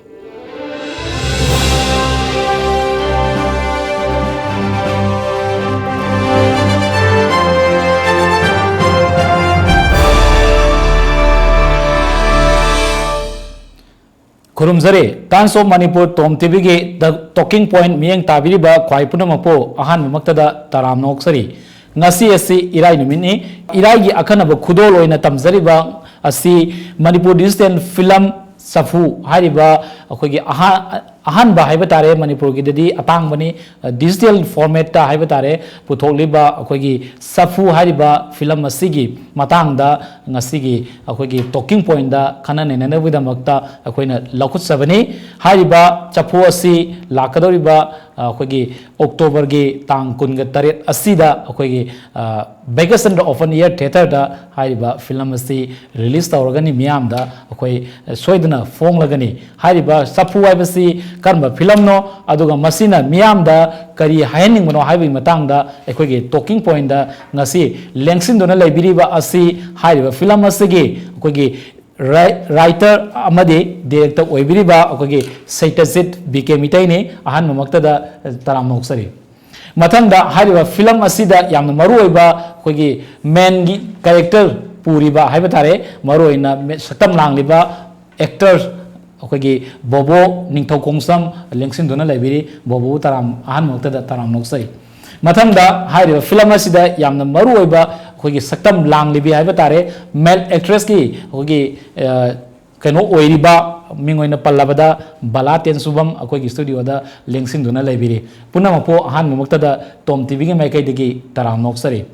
Kurumzare, Times of Manipur, TOMTV ge the talking point miyang tabiriba khwai punamapo ahan mamaktada taram noksari. Ngasi asi irai numini irai gi akhanaba khudol oina tamzariba asi Manipur digital film Chaphu hariba akogi ahan ba haiba tare Manipur gi dadi atang bani digital format ta haiba tare putholiba akogi Chaphu hariba film asigi matang da ngasi gi akogi talking point da khana nenana widamakta akoina lakhut sabani hariba Chaphu asi lakadoriba akogi October gi tang kunga taret asida akogi Vegas and Open Air Theater da hariba film asi release tawragani miyam da akoi soidana phone lagani hariba Chaphu haibasi karma film no aduga masina miyam da kari hayaning mano haibi matang da akogi talking point da ngasi lengsin dona laibiriba asi hariba film asigi akogi writer amade director oibiriba akogi SATYAJIT BK mitai ne ahan mamakta da taram noksari mathangda hariba film asida yamna maru oiba akogi main gi character puriba haiba tare maru oina satam langliba actors akogi BOBO NINGTHOUKHONGJAM lengsin dona laibiri BOBO taram ahan mamakta da taram noksari mathangda hariba film asida yamna maru oiba akogi satam langlibi haiba tare male actress ki akogi kano oiriba mingoina pallabada BALA TENSUBAM akogi studio da lengsin duna laibiri punamapo ahan mamakta da TOMTV ge maikai degi taram noksari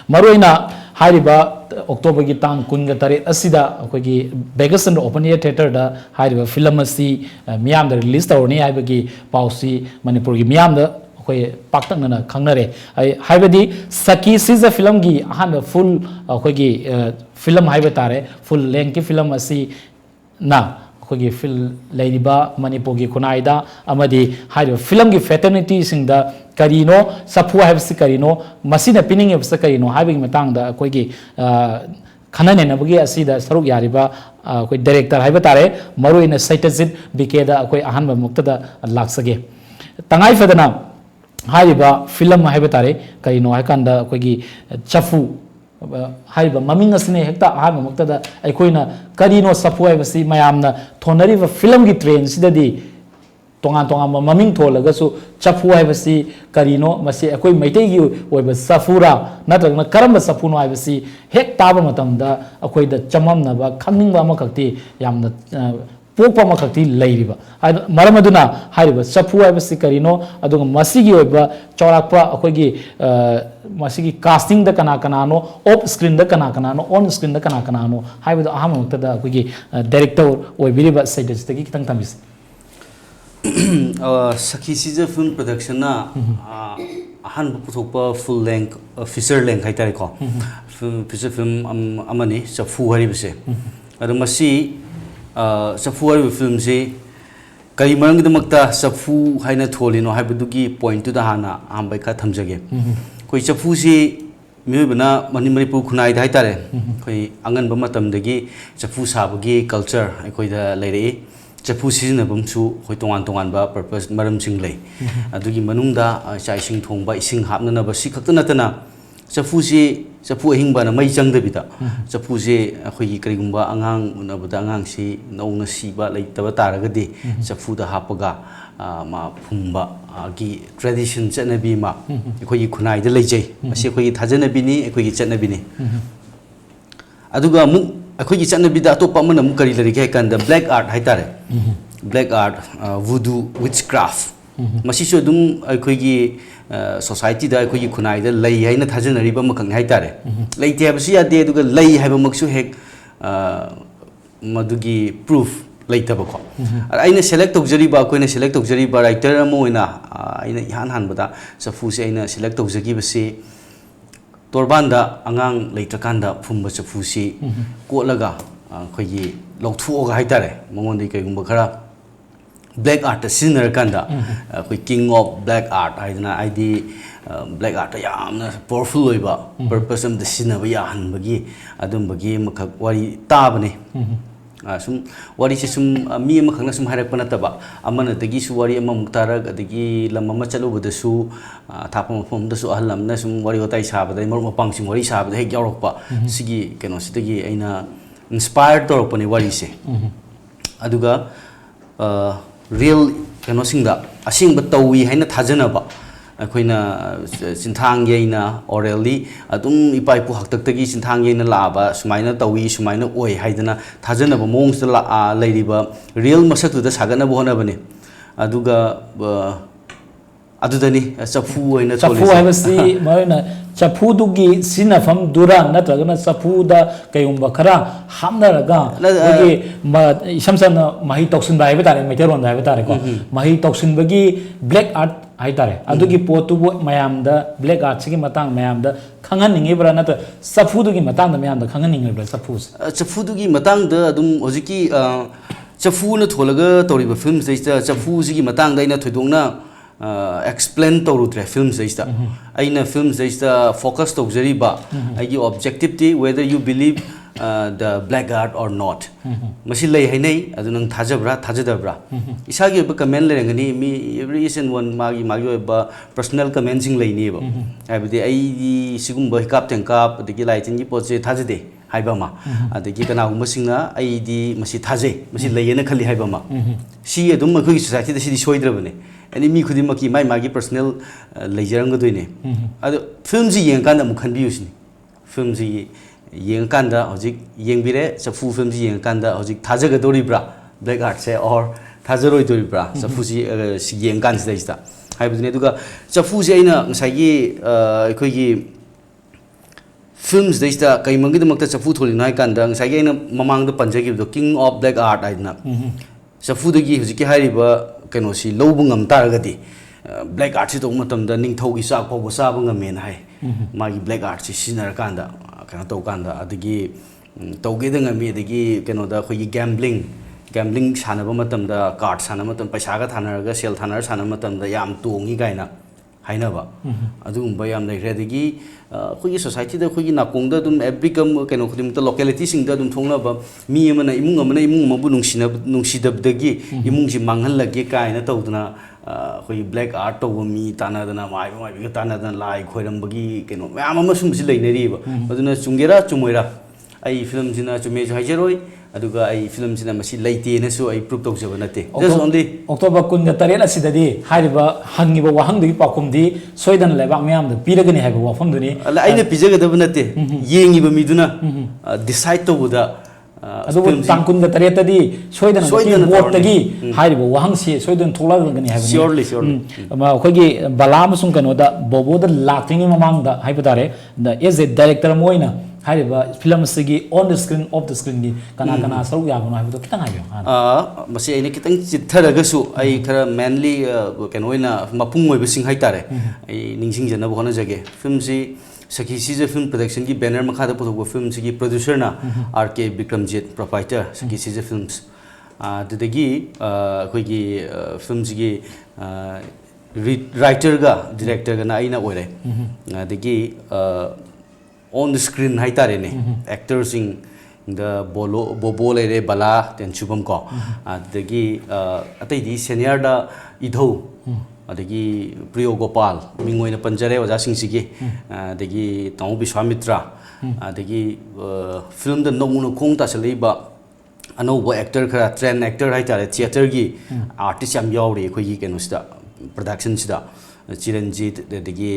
maroina hariba October gi tang kunga tare asida akogi Vegas and Open Air Theater da hariba film asi miyam da release tawrni haibagi pausi Manipur gi miyam da akoi paktak nana khangnare haibadi Saki siza film gi ahan full akogi film haiba tare full length ki film asi na akogi fil leiriba Manipur gi kunaida amadi haiba film gi fraternity singda karino Chaphu haibasi karino masina pining haibasa karino haibagi matangda akogi khanane nabagi asida saruk yariba akoi director haiba tare maruina SATYAJIT BK da akoi ahanba muktada laksage tangai fadana haiba film haiba tare karino haikanda akogi Chaphu haiba maming asine hekta ahanba muktada aikoina karino Chaphu haibasi mayamna thonariba film gi train sidadi tongan maming tholagasu Chaphu haibasi karino masi akoi maitai gi oiba Chaphura natragna karamba Chaphu no haibasi hek taba matamda akoi da chamamna ba khangning ba makakti yamna pokpa makakti leiriba maramaduna haiba Chaphu haibasi karino aduga masigi oiba chaurakpa akoi gi masigi casting da kana no off screen da kana no on screen da kana no haiba da aham makta da akoi gi director oibiriba SATYAJIT gi kitang tamis Saki siza film production na ahan puthokpa full length feature length hai tare ko feature film amani Chaphu hari bise adu masi Chaphu hari film se kari marang damakta Chaphu haina tholino haibudugi point tu da hana ambai kha thamjage koi Chaphu se miobana Manipur khunai hai tare koi angan ba matam dagi Chaphu sabagi culture koi da leire Chaphu sizinabamsu hoi tongan ba purpose maram sing lei adugi manungda chai sing thongba ising hapna ba si khakta natana Chaphu ahingba na mai changdabida Chaphu se khoi karigumba angang unabada angang si nauna siba leitaba taragadi Chaphu da hapaga ma phumba gi tradition chanabi ma khoi khunai da leijai asi khoi thajanabi ni khoi chanabi ni aduga mu akhoi chanabi da to pamana mu kari lari ke kanda black art haitare black art voodoo witchcraft masi so dum akhoi gi society da akhoi gi khunai da lei haina thajanari ba makang haitare lei te habsi ya de duga lei haiba maksu hek madugi proof leitaba ko aina select tawjari ba koina select tawjari ba writer amoina aina han bada Chaphu se aina select tawjagi basi torbanda angang leitakanda phumba Chaphu si kolaga khoi lawthuoga haitare mongondi kaigumba khara black art sinner kanda khoi king of black art haidana id black art yamna powerful oiba purpose am the sinaba ya hanbagi adumbagi makhak wari tabane sum wari se sum mi ama khangna sum harak panataba amana dagi su wari ama muktarak adagi lam ama chalu bada su thapa mafom da su ahlam na sum wari otai sabada mar mapang sing wari sabada hek yaurokpa sigi keno sidagi aina inspired torokpani wari se aduga real keno singda asing ba tawi haina thajanaba akoina sinthang yeina orally adum ipai pu haktak tagi sinthang yeina laba sumaina tawi sumaina oi haidana thajanaba mongs la leiriba real masak tu da sagana bona bane aduga adudani chaphu oina chaphu haibasi marina chaphu dugi sinafam dura natragana chaphu da kayumba khara hamnaraga ogi samsana mahi toksin bai betare meteron bai betare ko mahi toksin bagi black art haitare adugi potu mayam da black art sigi matang mayam da khangan ningi bra nat chaphu dugi matang da mayam da khangan ningi bra chaphu dugi matang da adum hojiki chaphu na tholaga toriba film seista chaphu sigi matang da ina thoidongna explain to rutre films aista aina films aista focus to jariba aigi objective ti whether you believe the black art or not masi lei hainai adu nang thajabra thajadabra isagi ba comment lerangani mi every season one magi ba personal commenting leini ba habidi ai sigumba hikap tenkap adigi lighting gi poche thajade haiba ma adigi kana umasingna ai di masi thaje masi leiyena khali haiba ma si adum ma khoi society da si soidrabane ani mi khudi maki mai magi personal lejarang doine adu film ji yeng kan da mukhan bi usni film ji yeng kan da hojik yeng bire chaphu film ji yeng kan da hojik thajaga dori bra black art se or thajaroi dori bra chaphu ji si yeng kan se ista haibudine duga chaphu ji aina ngai gi khoi gi films daista kai mangi da makta chaphu tholi nai kan da ngai gi aina mamang da panjagi do king of black art aina chaphu dagi hojik hairiba keno si lobu ngam taragati black art si to matam da ningthau gi sak phaw sa ba ngamen hai magi black art si sinar kanda kana to kanda adigi tawge da ngami adigi keno da khoi gambling sana ba matam da card sana matam paisa ga thanaraga sel thanar sana matam da yam tongi gaina haina ba adum ba yam leire adigi khoi society da khoi nakong da dum every kam keno khudim ta locality sing da dum thongna ba mi amana imung mabu nungsidab dagi imung ji manghal lagi kaina tawduna khoi black art to mi tana dana mai ga tana dana lai khoiram bagi keno mama ama sum si leinari ba aduna chungera chumoira ai film jina chume jai jeroi aduga ai film jina masi leite na su ai proof tawjaba nate just only October 28 asidadi hariba hangiba wahang digi pakumdi soidan lebak meyam da piragani haiba wafam duni ala aina pijaga da nate yengi ba miduna decide to buda adubu tangkun da tareta di soidan vote tagi hariba wahang si soidan tholagani haiba surely ma khogi bala musung kano da bobo da laktingi mamang da haiba tare da as a director moina hariba film sigi on the screen off the screen gi kana saru ya gono haiba to kitang hayo masi aina kitang chitharaga su ai khara mainly kenoina mapung oi bising haitare ai ningsing jana bhona jage film si Sakhi Sija Film Production ki banner makha da puthok film sigi producer na RK Bikramjit proprietor Sakhi Sija Films dudagi khoi gi film sigi writer ga director ga na aina oire dagi on the screen haitare ne actors in the BOBO lere BALA TENSUBAM ko dagi atai di senior da idho adagi Priyo Gopal mingoina panjare oja singsigi adagi Tong Biswamitra adagi film da nomuno khong ta saliba anoba actor khara trend actor haitare theater gi artist yam yawri khoi gi keno sida production sida Chiranjit adagi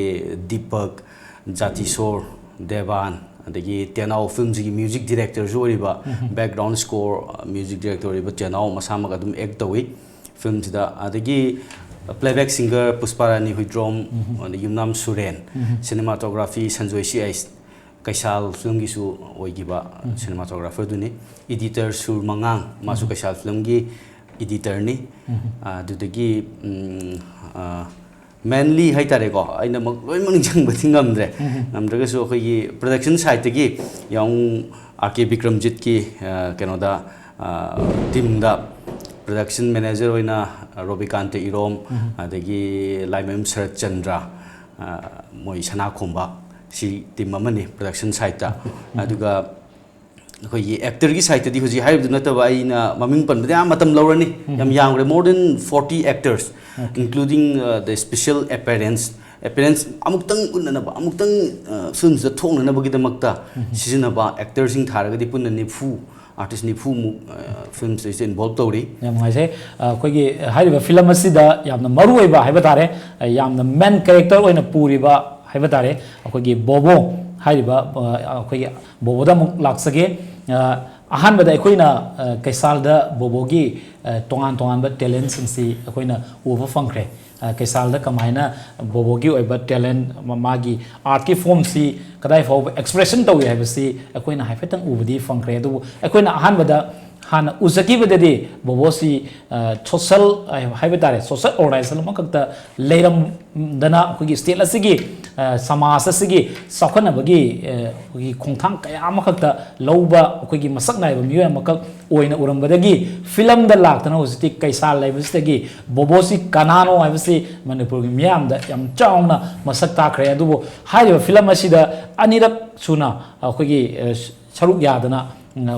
Deepak Jatisor Devan adagi Tenao films gi music director joriba background score music director riba Tenao masama ga dum act tawi film sida adagi playback singer Pusparani Huidrom Yumnam Suren cinematography Sanjoy CIs Kaisal film gi su oigiba cinematographer duni editor Sur Mangang masu Kaisal film gi editor ni dudagi mainly haitare ko aina loi mang jang bathing ngamdre namdraga so khoi production side gi yang RK Bikramjit ki kenoda team da production manager oina Robikante Irom adagi Laimem Sarat Chandra moi sana khomba si team amani production side ta aduga ꯑꯩꯈꯣꯏꯒꯤ ꯑꯦꯛꯇꯔꯒꯤ ꯁꯥꯏꯠꯇꯗꯤ ꯍꯧꯖꯤꯛ ꯍꯥꯏꯔꯤꯕꯗꯨ ꯅꯠꯇꯕ ꯑꯩꯅ ꯃꯃꯤꯡ ꯄꯟꯕꯗ ꯌꯥꯝ ꯃꯇꯝ ꯂꯧꯔꯅꯤ ꯌꯥꯝ ꯌꯥꯝꯈ꯭ꯔꯦ more than 40 actors including the special appearance ꯑꯃꯨꯛꯇꯪ ꯎꯠꯅꯅꯕ ꯑꯃꯨꯛꯇꯪ ꯐꯤꯜꯝꯁꯤꯗ ꯊꯣꯛꯅꯅꯕꯒꯤꯗꯃꯛꯇ ꯁꯤꯖꯤꯟꯅꯕ ꯑꯦꯛꯇꯔꯁꯤꯡ ꯊꯥꯔꯒꯗꯤ ꯄꯨꯟꯅ 90 आर्टिस्ट 90 मुक फिल्म से इन्वॉल्व तौरी याम हाइसे अखोगी हाइरिबा फिल्म असिदा यामना मरु ओइबा हाइबा तारे यामना मेन कैरेक्टर ओइना पूरिबा हाइबा तारे अखोगी बोबो हाइरिबा अखोगी बोबोदा मुक लाक्सगे अहानबदा अखोइना कैसालदा बोबोगी तोंगान तोंगानबा टैलेंट सिंसी अखोइना उबा फंख्रे कैसालदा कमाइना बोबोगी ओइबा टैलेंट मागी आर्ट की फॉर्म सी कदाई फाव एक्सप्रेशन तौई हाइबसी अखोइना हाइफेतंग उबदी फंख्रे अदु अखोइना अहानबदा हाना उजकीबददी बोबोसी सोशल हाइबा तारे सोशल ऑर्गनाइजेशन मकता लेरम दना अखोगी स्टेट असिगी समाज असिगी सखनबगी अखोगी खोंथांग कया मकता लौबा अखोगी मसक नाइबा मियो मकक ओइना उरमबदगी फिल्म द लाक्तना हुजति कैसाल लाइबसदगी बोबोसी कनानो हाइबसी मणिपुर की मियाम द याम चावना मसक ताखरे अदुबो हाइबा फिल्म असिदा अनिरक सुना अखोगी सरुक यादना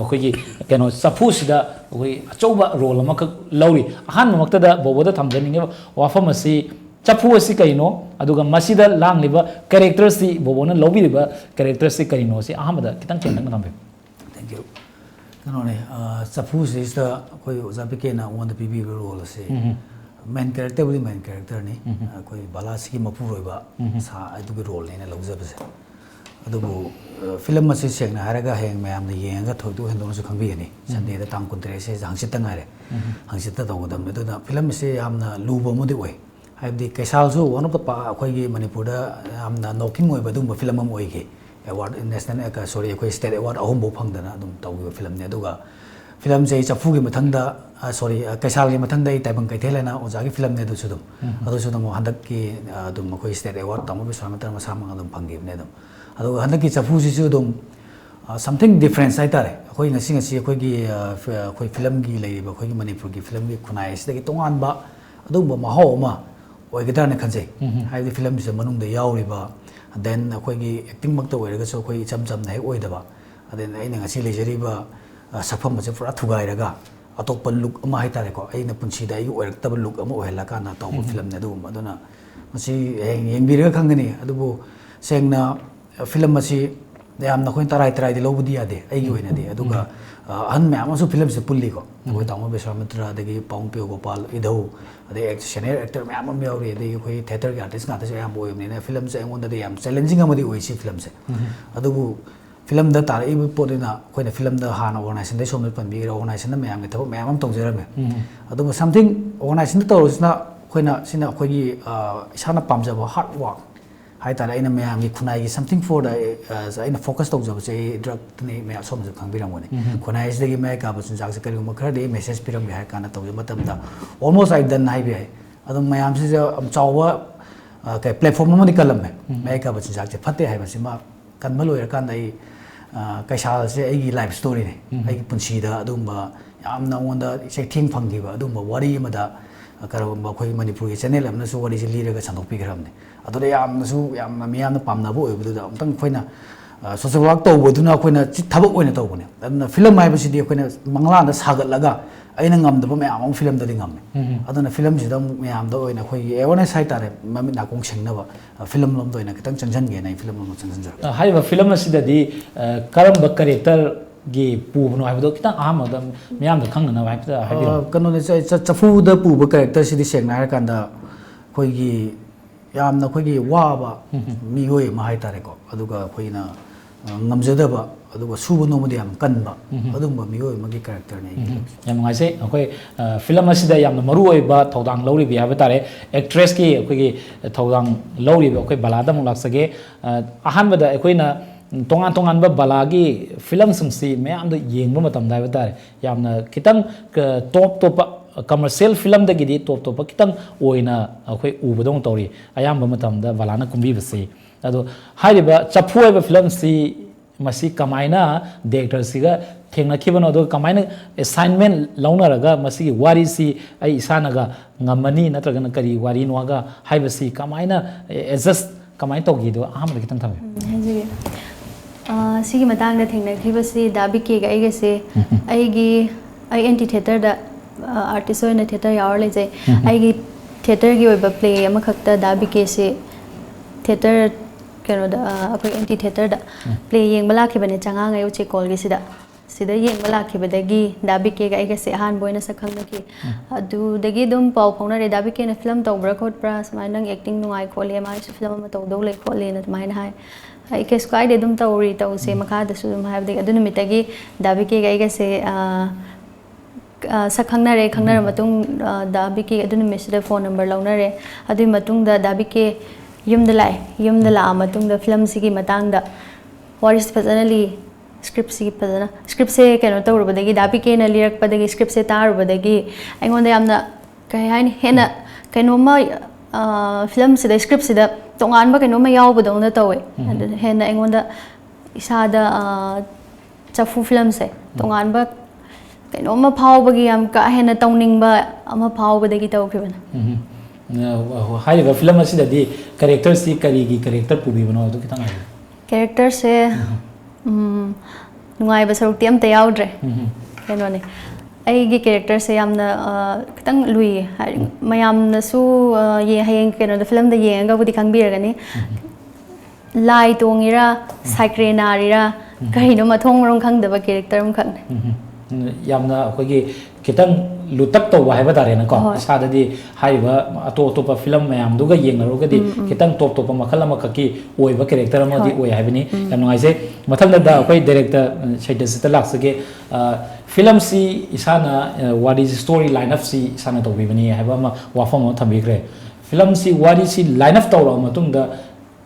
अखोगी केनो चफूसिदा अखोगी अचौबा रोल अमक लौरी अहान मक्तदा बोबोदा थमजनिंगे वाफम असि चफू असि कइनो अदुगा मसिदा लांगलिबा कैरेक्टर सि बोबोना लौबिरिबा कैरेक्टर सि कइनो सि अहामदा कितंग चेंदंग थम्बे थैंक यू कनोने चफू सिस्ता कोई ओजाबिकेना वन द पीबी रोल असे मेन कैरेक्टर बुदी मेन कैरेक्टर नि कोई बाला सिकी मपुरोइबा सा अदुगे रोल नेना लौजबसे अदुबो फिल्म असे सेंगना हारगा हेंग मैम ने येंगा थोदु हेंदोनसु खंबियनी संडे द तांग कुंत्रे से हांगसित तंगारे हांगसित तंगदम दुना फिल्म से यामना लुबो मोदि ओइ हाइबदि कैसालसु वन ऑफ द अखोगी मणिपुर दा यामना नॉकिंग ओइ बदुम फिल्म अम ओइगे अवार्ड नेशनल का सॉरी अखोई स्टेट अवार्ड अहम बो फंगदना दुम तौगी फिल्म ने दुगा फिल्म से चफू की मथंगदा सॉरी कैसाल की मथंगदा ताइबंग कैथेलना ओजागी फिल्म ने दुसुदम हंदक की दुम अखोई स्टेट अवार्ड तमो बिस्वामित्र मसामंग दुम फंगिबने दुम अदो हंदक की चफू सिसु दुम समथिंग डिफरेंस हाइतारे अखोई ngasi ngasi अखोगी अखोई फिल्म की लेरिबा अखोगी मणिपुर की फिल्म की खुनाई सिदगी तोंगानबा अदुम महाव अमा ओइगदाने खंजे हाइदि फिल्म से मनुंग द यावरिबा देन अखोगी एक्टिंग मक्ता ओइरगसो अखोई चम चम नै ओइदबा अदेन अइना ngasi लेजरिबा सफम से पूरा थुगाइरगा अतोप लुक अमा हाइतारे को अइना पुंसीदा अइ ओइरक्तब लुक अमा ओहला काना तौब फिल्म ने दुम अदुना मसी येंबिरगा खंगनी अदुबो सेंगना फिल्म असी यामना खोइन तराई तराई दि लौबदि यादे अइगी ओइनादि अदुगा अहन म्यामसु फिल्म से पुल्ली को अखोई तामो बेसवामित्र अदगी पाउंपियो गोपाल इधौ अदे सीनियर एक्टर म्याम अम यावरि अदगी अखोई थिएटर की आर्टिस्ट गाता से याम ओइबनिना फिल्म से अंगोंददि याम चैलेंजिंग अमदि ओइसी फिल्म से अदुबु फिल्म द तार इबु पोदिना अखोइना फिल्म द हाना ऑर्गेनाइजेशन दे सोमल पनबि ऑर्गेनाइजेशन द म्याम थबो म्याम अम तौजरमे अदुबु समथिंग ऑर्गेनाइजेशन द तौरसना अखोइना सिना अखोइगी इसाना पामजबो हार्ड वर्क हाइतारे अइना म्याम की खुनाई की समथिंग फॉर द अइना फोकस तौजबो से ड्रग ने म्याम सोमज खंबिरमोने खुनाई सिदगी मै का बसुन जाक से करिगुम खरदे मेसेज पिरम हाय काना तौज मतमदा ऑलमोस्ट आई डन हाइबे अदुम म्याम से अम चावा के प्लेटफॉर्म मनि कलम मै का बसुन जाक से फते हाइबसिमा कनबल ओइर कान आई कैसाल से अइगी लाइफ स्टोरी ने अइगी पुंसीदा अदुम्बा यामना ओंदा सेथिंग फंगिबा अदुम्बा वारी मदा करबा खोई मणिपुर की चैनल अमनसु वारी से लीरगा संदोपि खरमने अदुदे यामनसु यामना मियामना पामनाबो ओइबदुदा अमतंग खोइना सोशल वर्क तौबदुना खोइना थबक ओइना तौबने अदुना फिल्म हाइबसिदि खोइना मंगलांदा सागतलगा अइना ngamdaba मैम फिल्म दि ngame अदुना फिल्म सिदा मैम द ओइना खोइ अवेयरनेस हाइतारे ममि नाकोंग सेंगनबा फिल्म लोम दोइना खतंग चंजनगे नै फिल्म लोम चंजनजर हाइबा फिल्म असिददि करम कैरेक्टर गी पुबनो हाइबदो किता आमदा म्याम द खंगना हाइबदा हाइबिरो कनोने चफू द पुब कैरेक्टर सिदि सेंगना हार कांदा खोइगी यामना खोइगी वाबा मिगोय मा हाइतारे को अदुगा खोइना ngamjadaba aduga subu nomodi yam kanba adumba miyo magi character ne yam ngai se akoi film asida yamna maru oiba thodang lori bi haba tare actress ki akoi gi thodang lori bi akoi balada mung laksage ahan bada akoi na tongan tongan ba balagi film sumsi me am da yengba matam da haba tare yamna kitang top top commercial film da gidi top top kitang oina akoi ubodong tori ayamba matam da balana kumbi basi ado haiba chaphu ba film si masi kamaina director siga thengna khibano do kamaina assignment launaraga masi wari si ai isanaga ngamani natraga kari wari noga haiba si kamaina adjust kamaina togi do aham kitang thame haji ꯁꯤꯒꯤ ꯃꯇꯥꯡꯗ ꯊꯦꯡꯅꯈꯤꯕꯁꯤ ꯗꯥꯕꯤꯀꯦꯒ ꯑꯩꯒꯁꯦ ꯑꯩ anti ꯊꯤꯌꯦꯇꯔꯗ artist होने theatre यावर ले जाए आएगी theatre की वही play यम खक्ता दाबी केसे थिएटर क्या दा कोई एंटी थिएटर दा प्ले येंग बला के बने चंगा गए उचे कॉल के सिदा येंग बला के बदेगी दाबी के गाय के से हान बोयना सकंग की अदु दगी दुम पाव फोना रे दाबी के ने फिल्म तो ब्रा खोट प्रा समाय नंग एक्टिंग नुआई खोले माय फिल्म में तो दो ले खोले न माय हाय आई के स्काई दे दुम तो री तो से मखा दसु दुम हाय दे अदु निमितगी दाबी के गाय के से सखंगना रे खंगना मतुंग दाबी के अदुन मिसरे फोन नंबर लौना रे अदुई मतुंग दा दाबी के युमद ला मतुंग दा फिल्म सिगी मतंग दा वारिस फजनली स्क्रिप्ट सिगी फजना स्क्रिप्ट से केनो तौरबदगी दाबी के न लिरकपदगी स्क्रिप्ट से तारबदगी अइंगोंदा यामना कय हायनि हेना केनोमा फिल्म से स्क्रिप्ट से तोंगानबा केनोमा यावबदौना तौवे अदु हेना अइंगोंदा इसादा चफू फिल्म से तोंगानबा कहीं फावबगी का हेन तौनिंगबा फावबदगी तौखिबना हाइबा फिल्म असिददी कैरेक्टर सी करीगी कैरेक्टर पुबीबनो अदु खितंग हाइ कैरेक्टर से नुंगाइबा सरुक्ति अमते यावद्रे केनोने अइगी कैरेक्टर से यामना खितंग लुई मयामनसु ये हयेंग केनो फिल्म दा येंगा बुदि खंगबिरगनी लाई तोंगिरा साइक्रेनारिरा कहिनो मथोंग रोंग खंगदबा कैरेक्टर हम खंगने यामना अखोगी खितंग लुतक तौबा हाइबा तारेना को साददी हाइबा अतोप फिल्म मयाम दुगा येंगनरोगदी खितंग टॉप मखल अमखकी ओइबा कैरेक्टर अमदी ओइ हाइबनी याम नगाइसे मथंगदा दा अखोई डायरेक्टर सैदसित लाक्सगे फिल्म सी इसाना what is story line up सी इसाना तौबिबनी हाइबा अमा वाफम थंबिग्रे फिल्म सी व्हाट इज सी लाइन अप तौरा मतुंगदा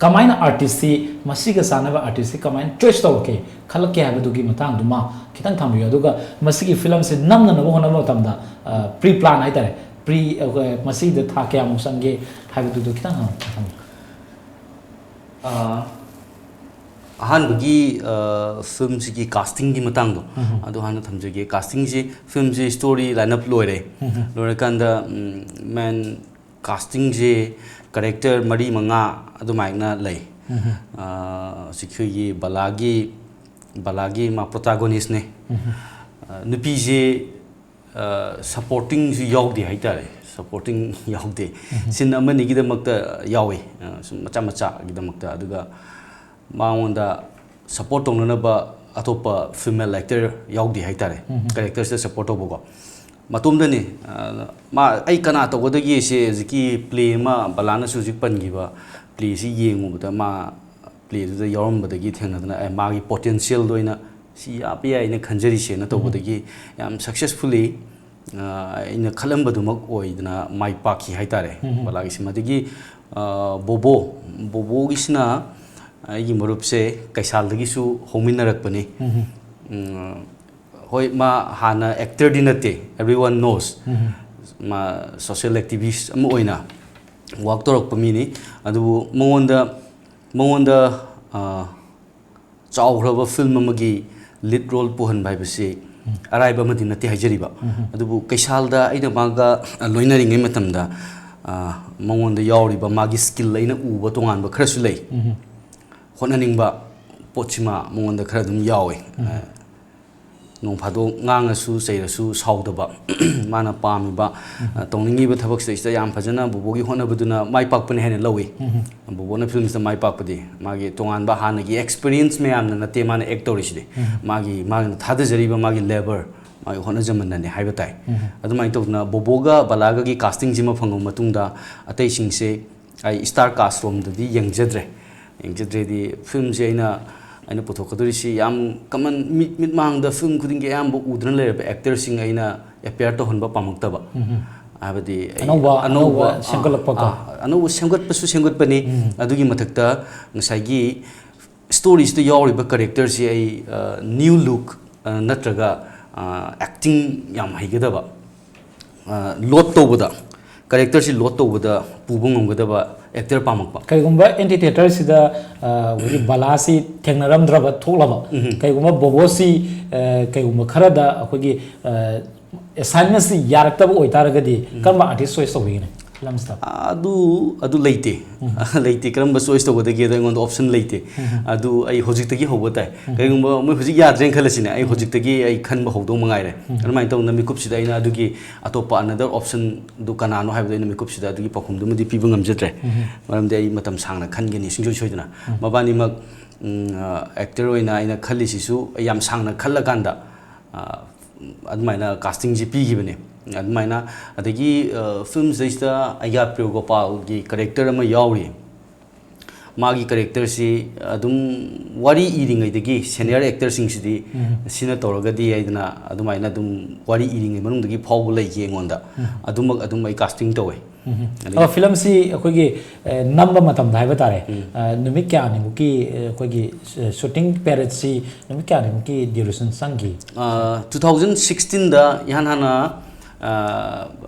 कमाइन आर्टिस्ट सी मसीगा सानबा आर्टिस्ट सी कमाइन चॉइस तौके खलके हाबदुगी मतंग दुमा खितंग थांबियो अदुगा मसीगी फिल्म से नमना नबो होना मतमदा प्री प्लान हाइतारे प्री मसीद था क्या मुसंगे हाबदुदु खितंग थांग अहानबगी फिल्म की कास्टिंग की मतंग दो अदु हाना थमजगे कास्टिंग से फिल्म से स्टोरी लाइनअप लोरे लोरेकांदा मैन कास्टिंग से कैरेक्टर मरी मंगा अदुमाइना लई सिखुगी बलागी मा प्रोटैगोनिस्ट ने नुपी जे सपोर्टिंग जो यावदे हाइतारे सपोर्टिंग यावदे सिन अमनि गिदमक्ता यावे मचा मचा गिदमक्ता अदुगा मांगोंदा सपोर्ट तौननबा अतोपा फीमेल एक्टर यावदे हाइतारे कैरेक्टर से सपोर्ट तौबगो मतुमदनी मा आई कना तौगदगी से जिकी प्ले मा बलाना सुजिक पनगिबा प्ले सि येंगुबदा मा प्ले दुदा यावरमबदगी थेंगनदना मागी पोटेंशियल दोइना सि यापि आइना खंजरी से न तौबदगी याम सक्सेसफुली इन खलंबदुमक ओइदना माइ पाखी हाइतारे बलागी सिमदगी बोबो गिसना आइगी मरुप से कैसालदगिसु होमिनरकपनी होय मा हाना एक्टर दि नते एवरीवन नोस मा सोशल एक्टिविस्ट अम ओइना वर्क तोरक पमिनी अदु मंगोंदा चाउरब फिल्म अमगी लीड रोल पुहन बाइबसे अराइबा मदि नते हाइजरिबा अदुबु कैसालदा आइना मागा लोइनरिङै मतमदा मंगोंदा यावरिबा मागी स्किल आइना उबा तोंगानबा खरसु लै होननिंगबा पोचिमा मंगोंदा खरा दुम यावे नों fado ngangasu seirasu saudaba mana pamiba tongningiba thabak seista yam phajana bobogi honabaduna mai pakpane hene lawi bobona films da mai pakpadi magi tonganba hanagi experience me amna nate mana actor iside magi thada jariba magi labor magi hona jamanna ne haibatai adumai tawna boboga balaga gi casting jima phangom matungda atai singse ai star cast rom da di yengjadre di film je aina puthokadurisi yam kaman mit mang da film khuding ge yam bo udran le actor sing aina appear to honba pamuktaba abadi anova semgat pasu semgat pani adugi mathakta ngasai gi stories to yori ba character si ai new look natraga acting yam haigedaba lot to boda character si lot to boda pubung ngomgedaba actor pamakpa kaigumba anti theater sida wuri balasi thengnaram draba tholaba kaigumba bobo si kaigumba kharada akogi assignment si yaraktaba oitaragadi karma artist choice tawigine film stuff adu leite leite karam ba choice to gode ge ngon option leite adu ai hojik tagi hobo tai kaigumba moi hojik yadren khalasine ai hojik tagi ai khan ba hodong mangai re armai to na mikup sida ina adu gi atopa another option du kanano haibda ina mikup sida adu gi pakhum du mudi pibu ngamjetre maram de ai matam sangna khan ge ni singjoi choiduna mabani mak actor oina ina khali sisu yam sangna khalla kanda admaina casting ji pi gibane admaina adagi film zaista aya Gopal gi character ama yauri magi character si adum wari iring idagi senior actor sing sidi sina toragadi aidna adumaina adum wari iring manung dagi phawbu lei ge ngonda adum ai casting towe film si akogi number matam daiba tare numik kya ni muki akogi shooting period si numik kya ni muki duration sangi 2016 da yan hana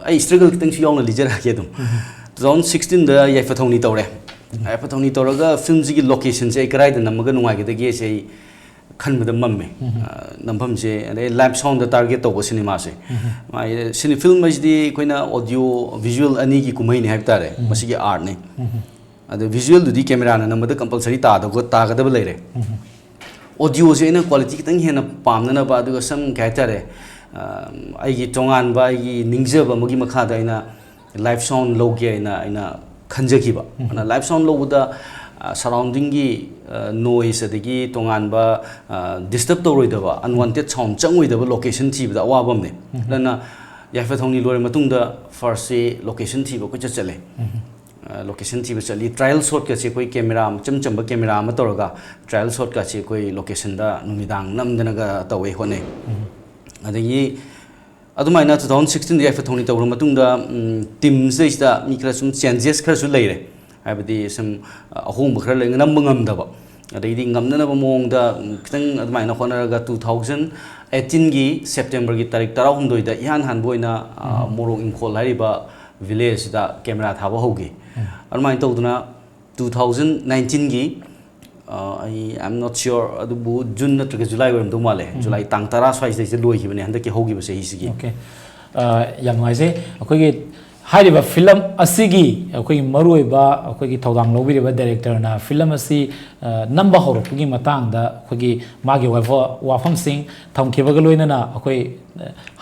ai struggle kitang si yong na lijara ke dum 2016 da yaifathongni tawre yaifathongni tawraga film ji location se karai da namaga nungai ge ge se khanbada mamme nampham se ade live sound da target to cinema se mai cine film ji koina audio visual ani gi kumai ni haib tare masi gi art ne ade visual du di camera na namada compulsory ta da go ta ga da leire audio se na quality kitang hena pamna na ba du sam kai tare ai gi tongan ba gi ningje ba magi makha da ina live sound lo ge ina khanja ki ba na live sound lo da surrounding gi noise adagi tongan ba disturb to roi da ba unwanted sound changoi da ba location thi ba wa bam ne lana yafa thongni lore matung da first se location thi ba ko chale location thi ba chali trial shot ka che koi camera cham ba camera ma toraga trial shot ka che koi location da numidang namdana ga tawe hone adagi adumaina 2016 da yafa thongni tawra matung da team se da mi kra sum changes khara su leire habdi some ahong khara le ngam ngam da ba adai ngamna ba mong da kitang admaina khonaraga 2018 gi September gi tarik 16 da ihan han boina morong inkhol hari ba village da camera thaba hogi armain tawduna 2019 gi I'm not sure adubu June natraga July waram do male July tang tara swai se loi hi bane handaki hogi ba se hi sigi okay yam ngai se akoi हाइरिबा film असिगी अखोई मरुइबा अखोई थौदांग लौबिरिबा director ना film असि number हौरपुगी मतांगदा अखोई मागे वाफम सिंह थमखेबगा लोइनना अखोई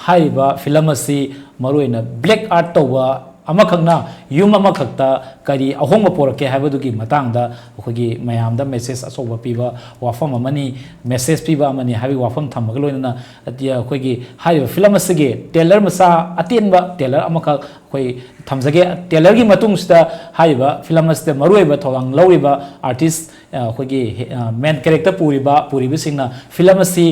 हाइरिबा फिल्म असि मरुइना ब्लैक आर्ट तौबा अमखंगना युम अमखक्ता करी अहोंग पोरके हाइबदुगी मतांगदा अखोई मयामदा मेसेज असोबा पीबा वाफम अमनी मेसेज पीबा अमनी हाइबि वाफम थमगा लोइनना अतिया अखोई हाइरिबा फिल्म असिगे टेलर मसा अतेनबा टेलर अमखक अखोई थमजगे टेलर की मतुंगसदा हाइबा फिल्म असते मरुइबा थौलांग लौरिबा आर्टिस्ट अखोई मेन कैरेक्टर पूरिबा सिंगना फिल्म असि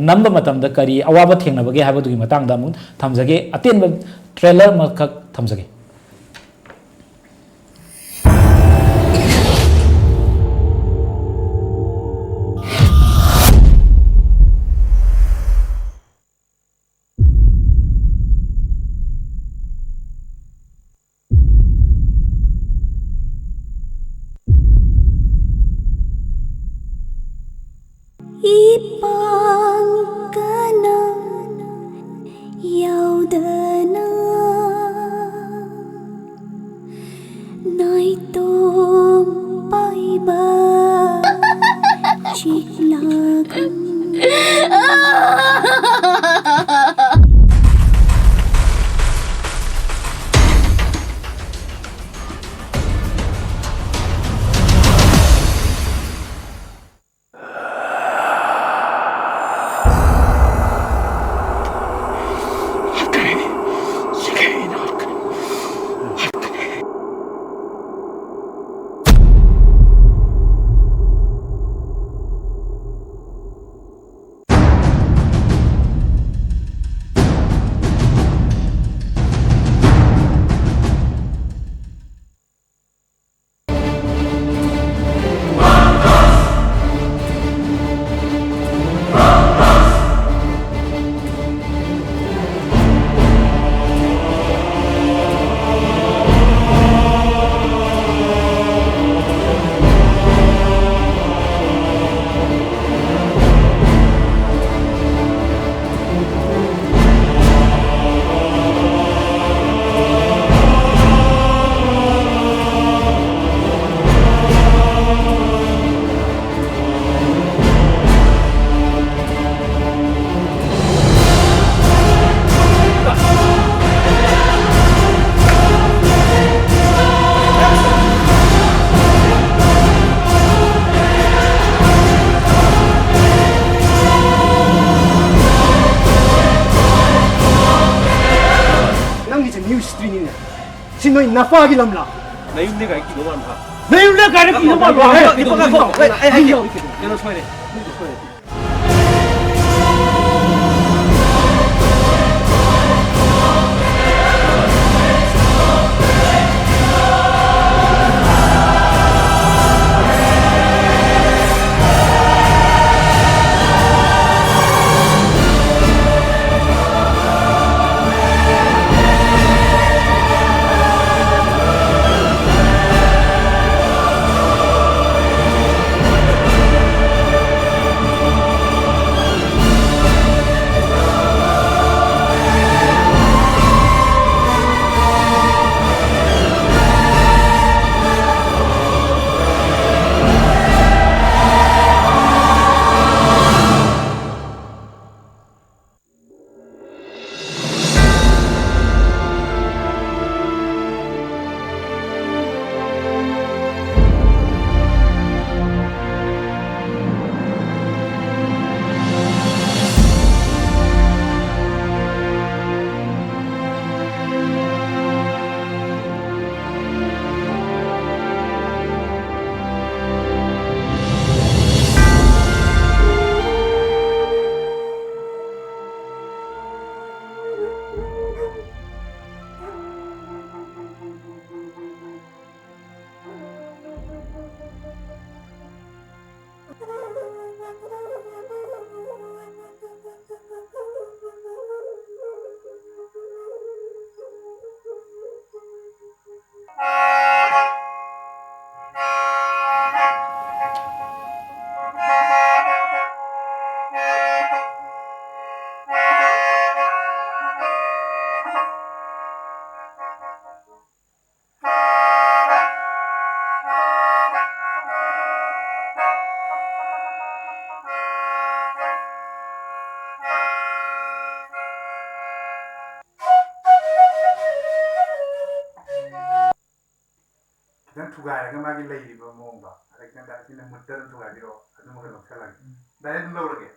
नंबर मतमदा करी अवाबा थेंगनबगे हाइबदुगी मतांगदा मु थमजगे अतेनबा trailer मखक थमजगे history ni sinoi nafa gi lamla nei ne ga ki do man ha nei ne ga ki do man ha di pa ka ko ai yo no soire dan tugai ga magi lay ba mom ba rek na da ci na mu tan tugai di ro adu mo ko xelal da len law rek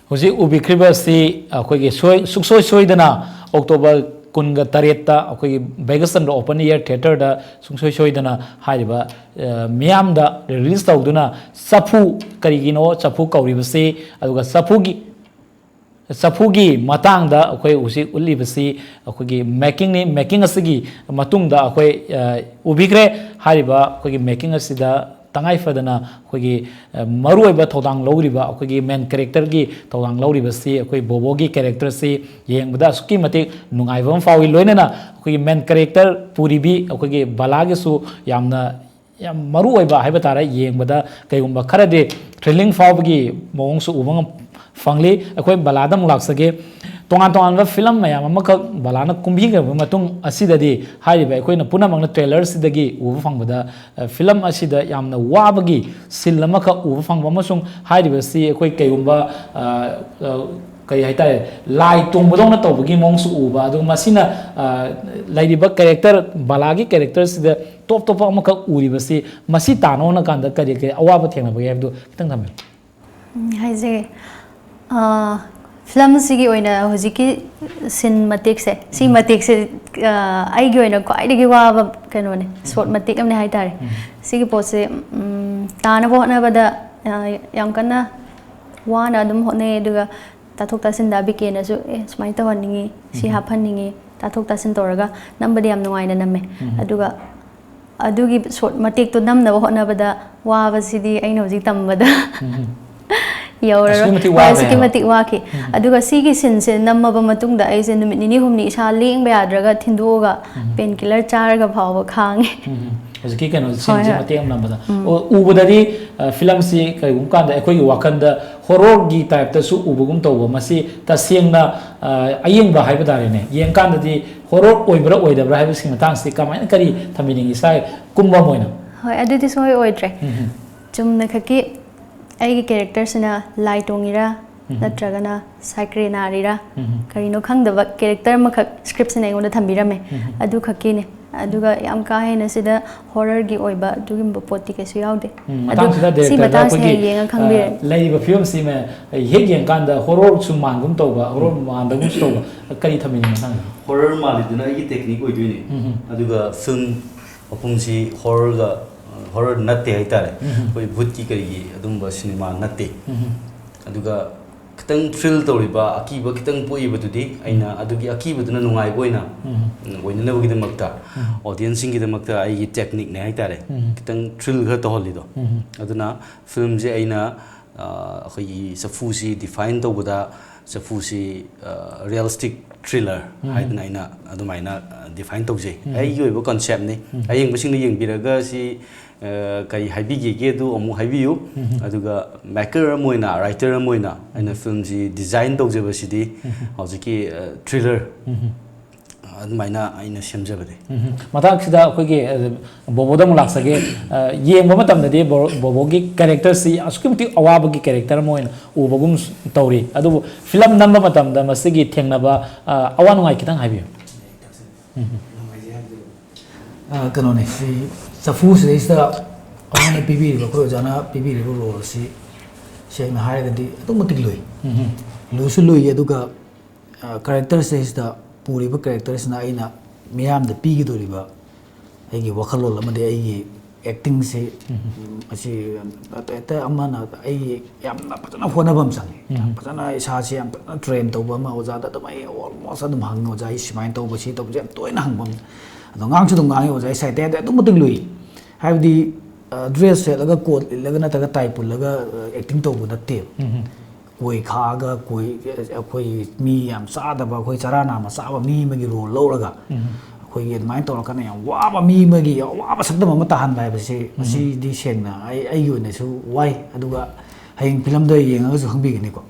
Hoji ubikribas si akoi ge soy dana October kunga tareta akoi Vegasan open air theater da soy dana haiba miam da release tawduna Chaphu karigino Chaphu kauribasi aduga Chaphu gi matang da akoi usi ulibasi akoi gi making asigi matung da akoi ubikre haiba akoi gi making asida tangai fadana akoi marui ba thodang lawriba akoi main character gi thodang lawriba si akoi bobo gi character si yengbada suki mate nungai bam fawi loinana akoi main character puribi akoi bala gi su yamna yam marui ba haiba tara yengbada kaigumba kharade thrilling fawgi mong su ubang fangli akoi balada mulaksage tongan film mayam amaka balana kumbiga matung asidadi haiba akoina punamangna trailer sidagi uba fangbada film asida yamna wabagi silamaka uba fangba masung haiba si akoi kayumba kai haitare lai tungbadona tawbagi mongsu uba adu masina laidiba character balagi character sida top amaka uriba si masi tanona kanda kari ke awaba thengna bagi abdu kitang thambe haije film sigi oina hojiki cinematic se cinematic se ai gi oina kwai digi wa kano ne short matic amne hai tare sigi pot se tana bo na bada yam kana wana adum hotne aduga tathok tasin da bike na su smai ta waningi si haphaningi tathok tasin toraga nambadi am nuai na namme aduga adugi short matik to nam na hotna bada wa basidi aina hojik tambada mati waki aduga sigi sinse namaba matungda aise numit nini humni isa leng ba yadraga thindoga painkiller charga phawa khange hojiki kano sinse mati am nambada ubadadi film si kaigum kanda ekoi wakanda horror gi type ta su ubugum tawba masi tasengna ayengba haibadare ne yeng kanda di horror oibra oidabra haibisi matang si kamaina kari thamining isa kumba moina hoi adudi soi oidre chumna khaki aigi character sina lai tongira natragana cycle narira karino khangdaba character makhak script sina ngona thambirame adu khakine aduga yam ka hena sida horror gi oiba dugimba poti kesu yaude adu si matang se yenga khangbir laiba film si me heg yang kanda horror su mangum toba horror mandagum toba kari thamini matang horror maliduna igi technique oiduni aduga film apungsi horror ga horror natte haitare koi bhut ki kari adumba cinema natte aduga kitang thrill toriba akiba kitang poiba tudi aina adugi akiba duna nungai boina boina nabagi damakta audience singi damakta ai technique ne haitare kitang thrill ga to holido aduna film je aina khoi safu si define to boda safu si realistic thriller haidna aina adumaina define to je ai yoiba concept ne ayeng basing ne yeng biraga si kai haibigi ge du amu haibiu aduga maker moina writer moina aina film ji design tawjeba sidi hojiki thriller admaina aina semjabade matak sida akoge bobo dam laksage yengba matamdadi bobo gi character si asukimti awaba gi character moina ubagum tawri adu film namba matamda masigi thengnaba awanungai kitang haibiu kanone si Chaphu is the only PB, Jana PB role, see, saying higher the automatic Louis. Lucy Louis Educa characters is the Puriba characters Naina, Miam the Pig to river. I give Wakalo Lamade acting say, she Amana, I am not one of them. Patana is Hashi and trained to Burma was out of my almost at the hang was I smiled over sheet of jet to an hang. The Gang to the Gang was I said that automatic Louis. Have the dress laga coat laga na taga type laga acting to the tape koi khaga koi mi am sa da ba koi charana ma sa ba mi magi ro lo laga koi yet mai to ka na wa ba mi magi wa ba sak da ma ta han bai ba se si di seng na ai yu ne su wai aduga haing film da yeng ga su khang bi ni ko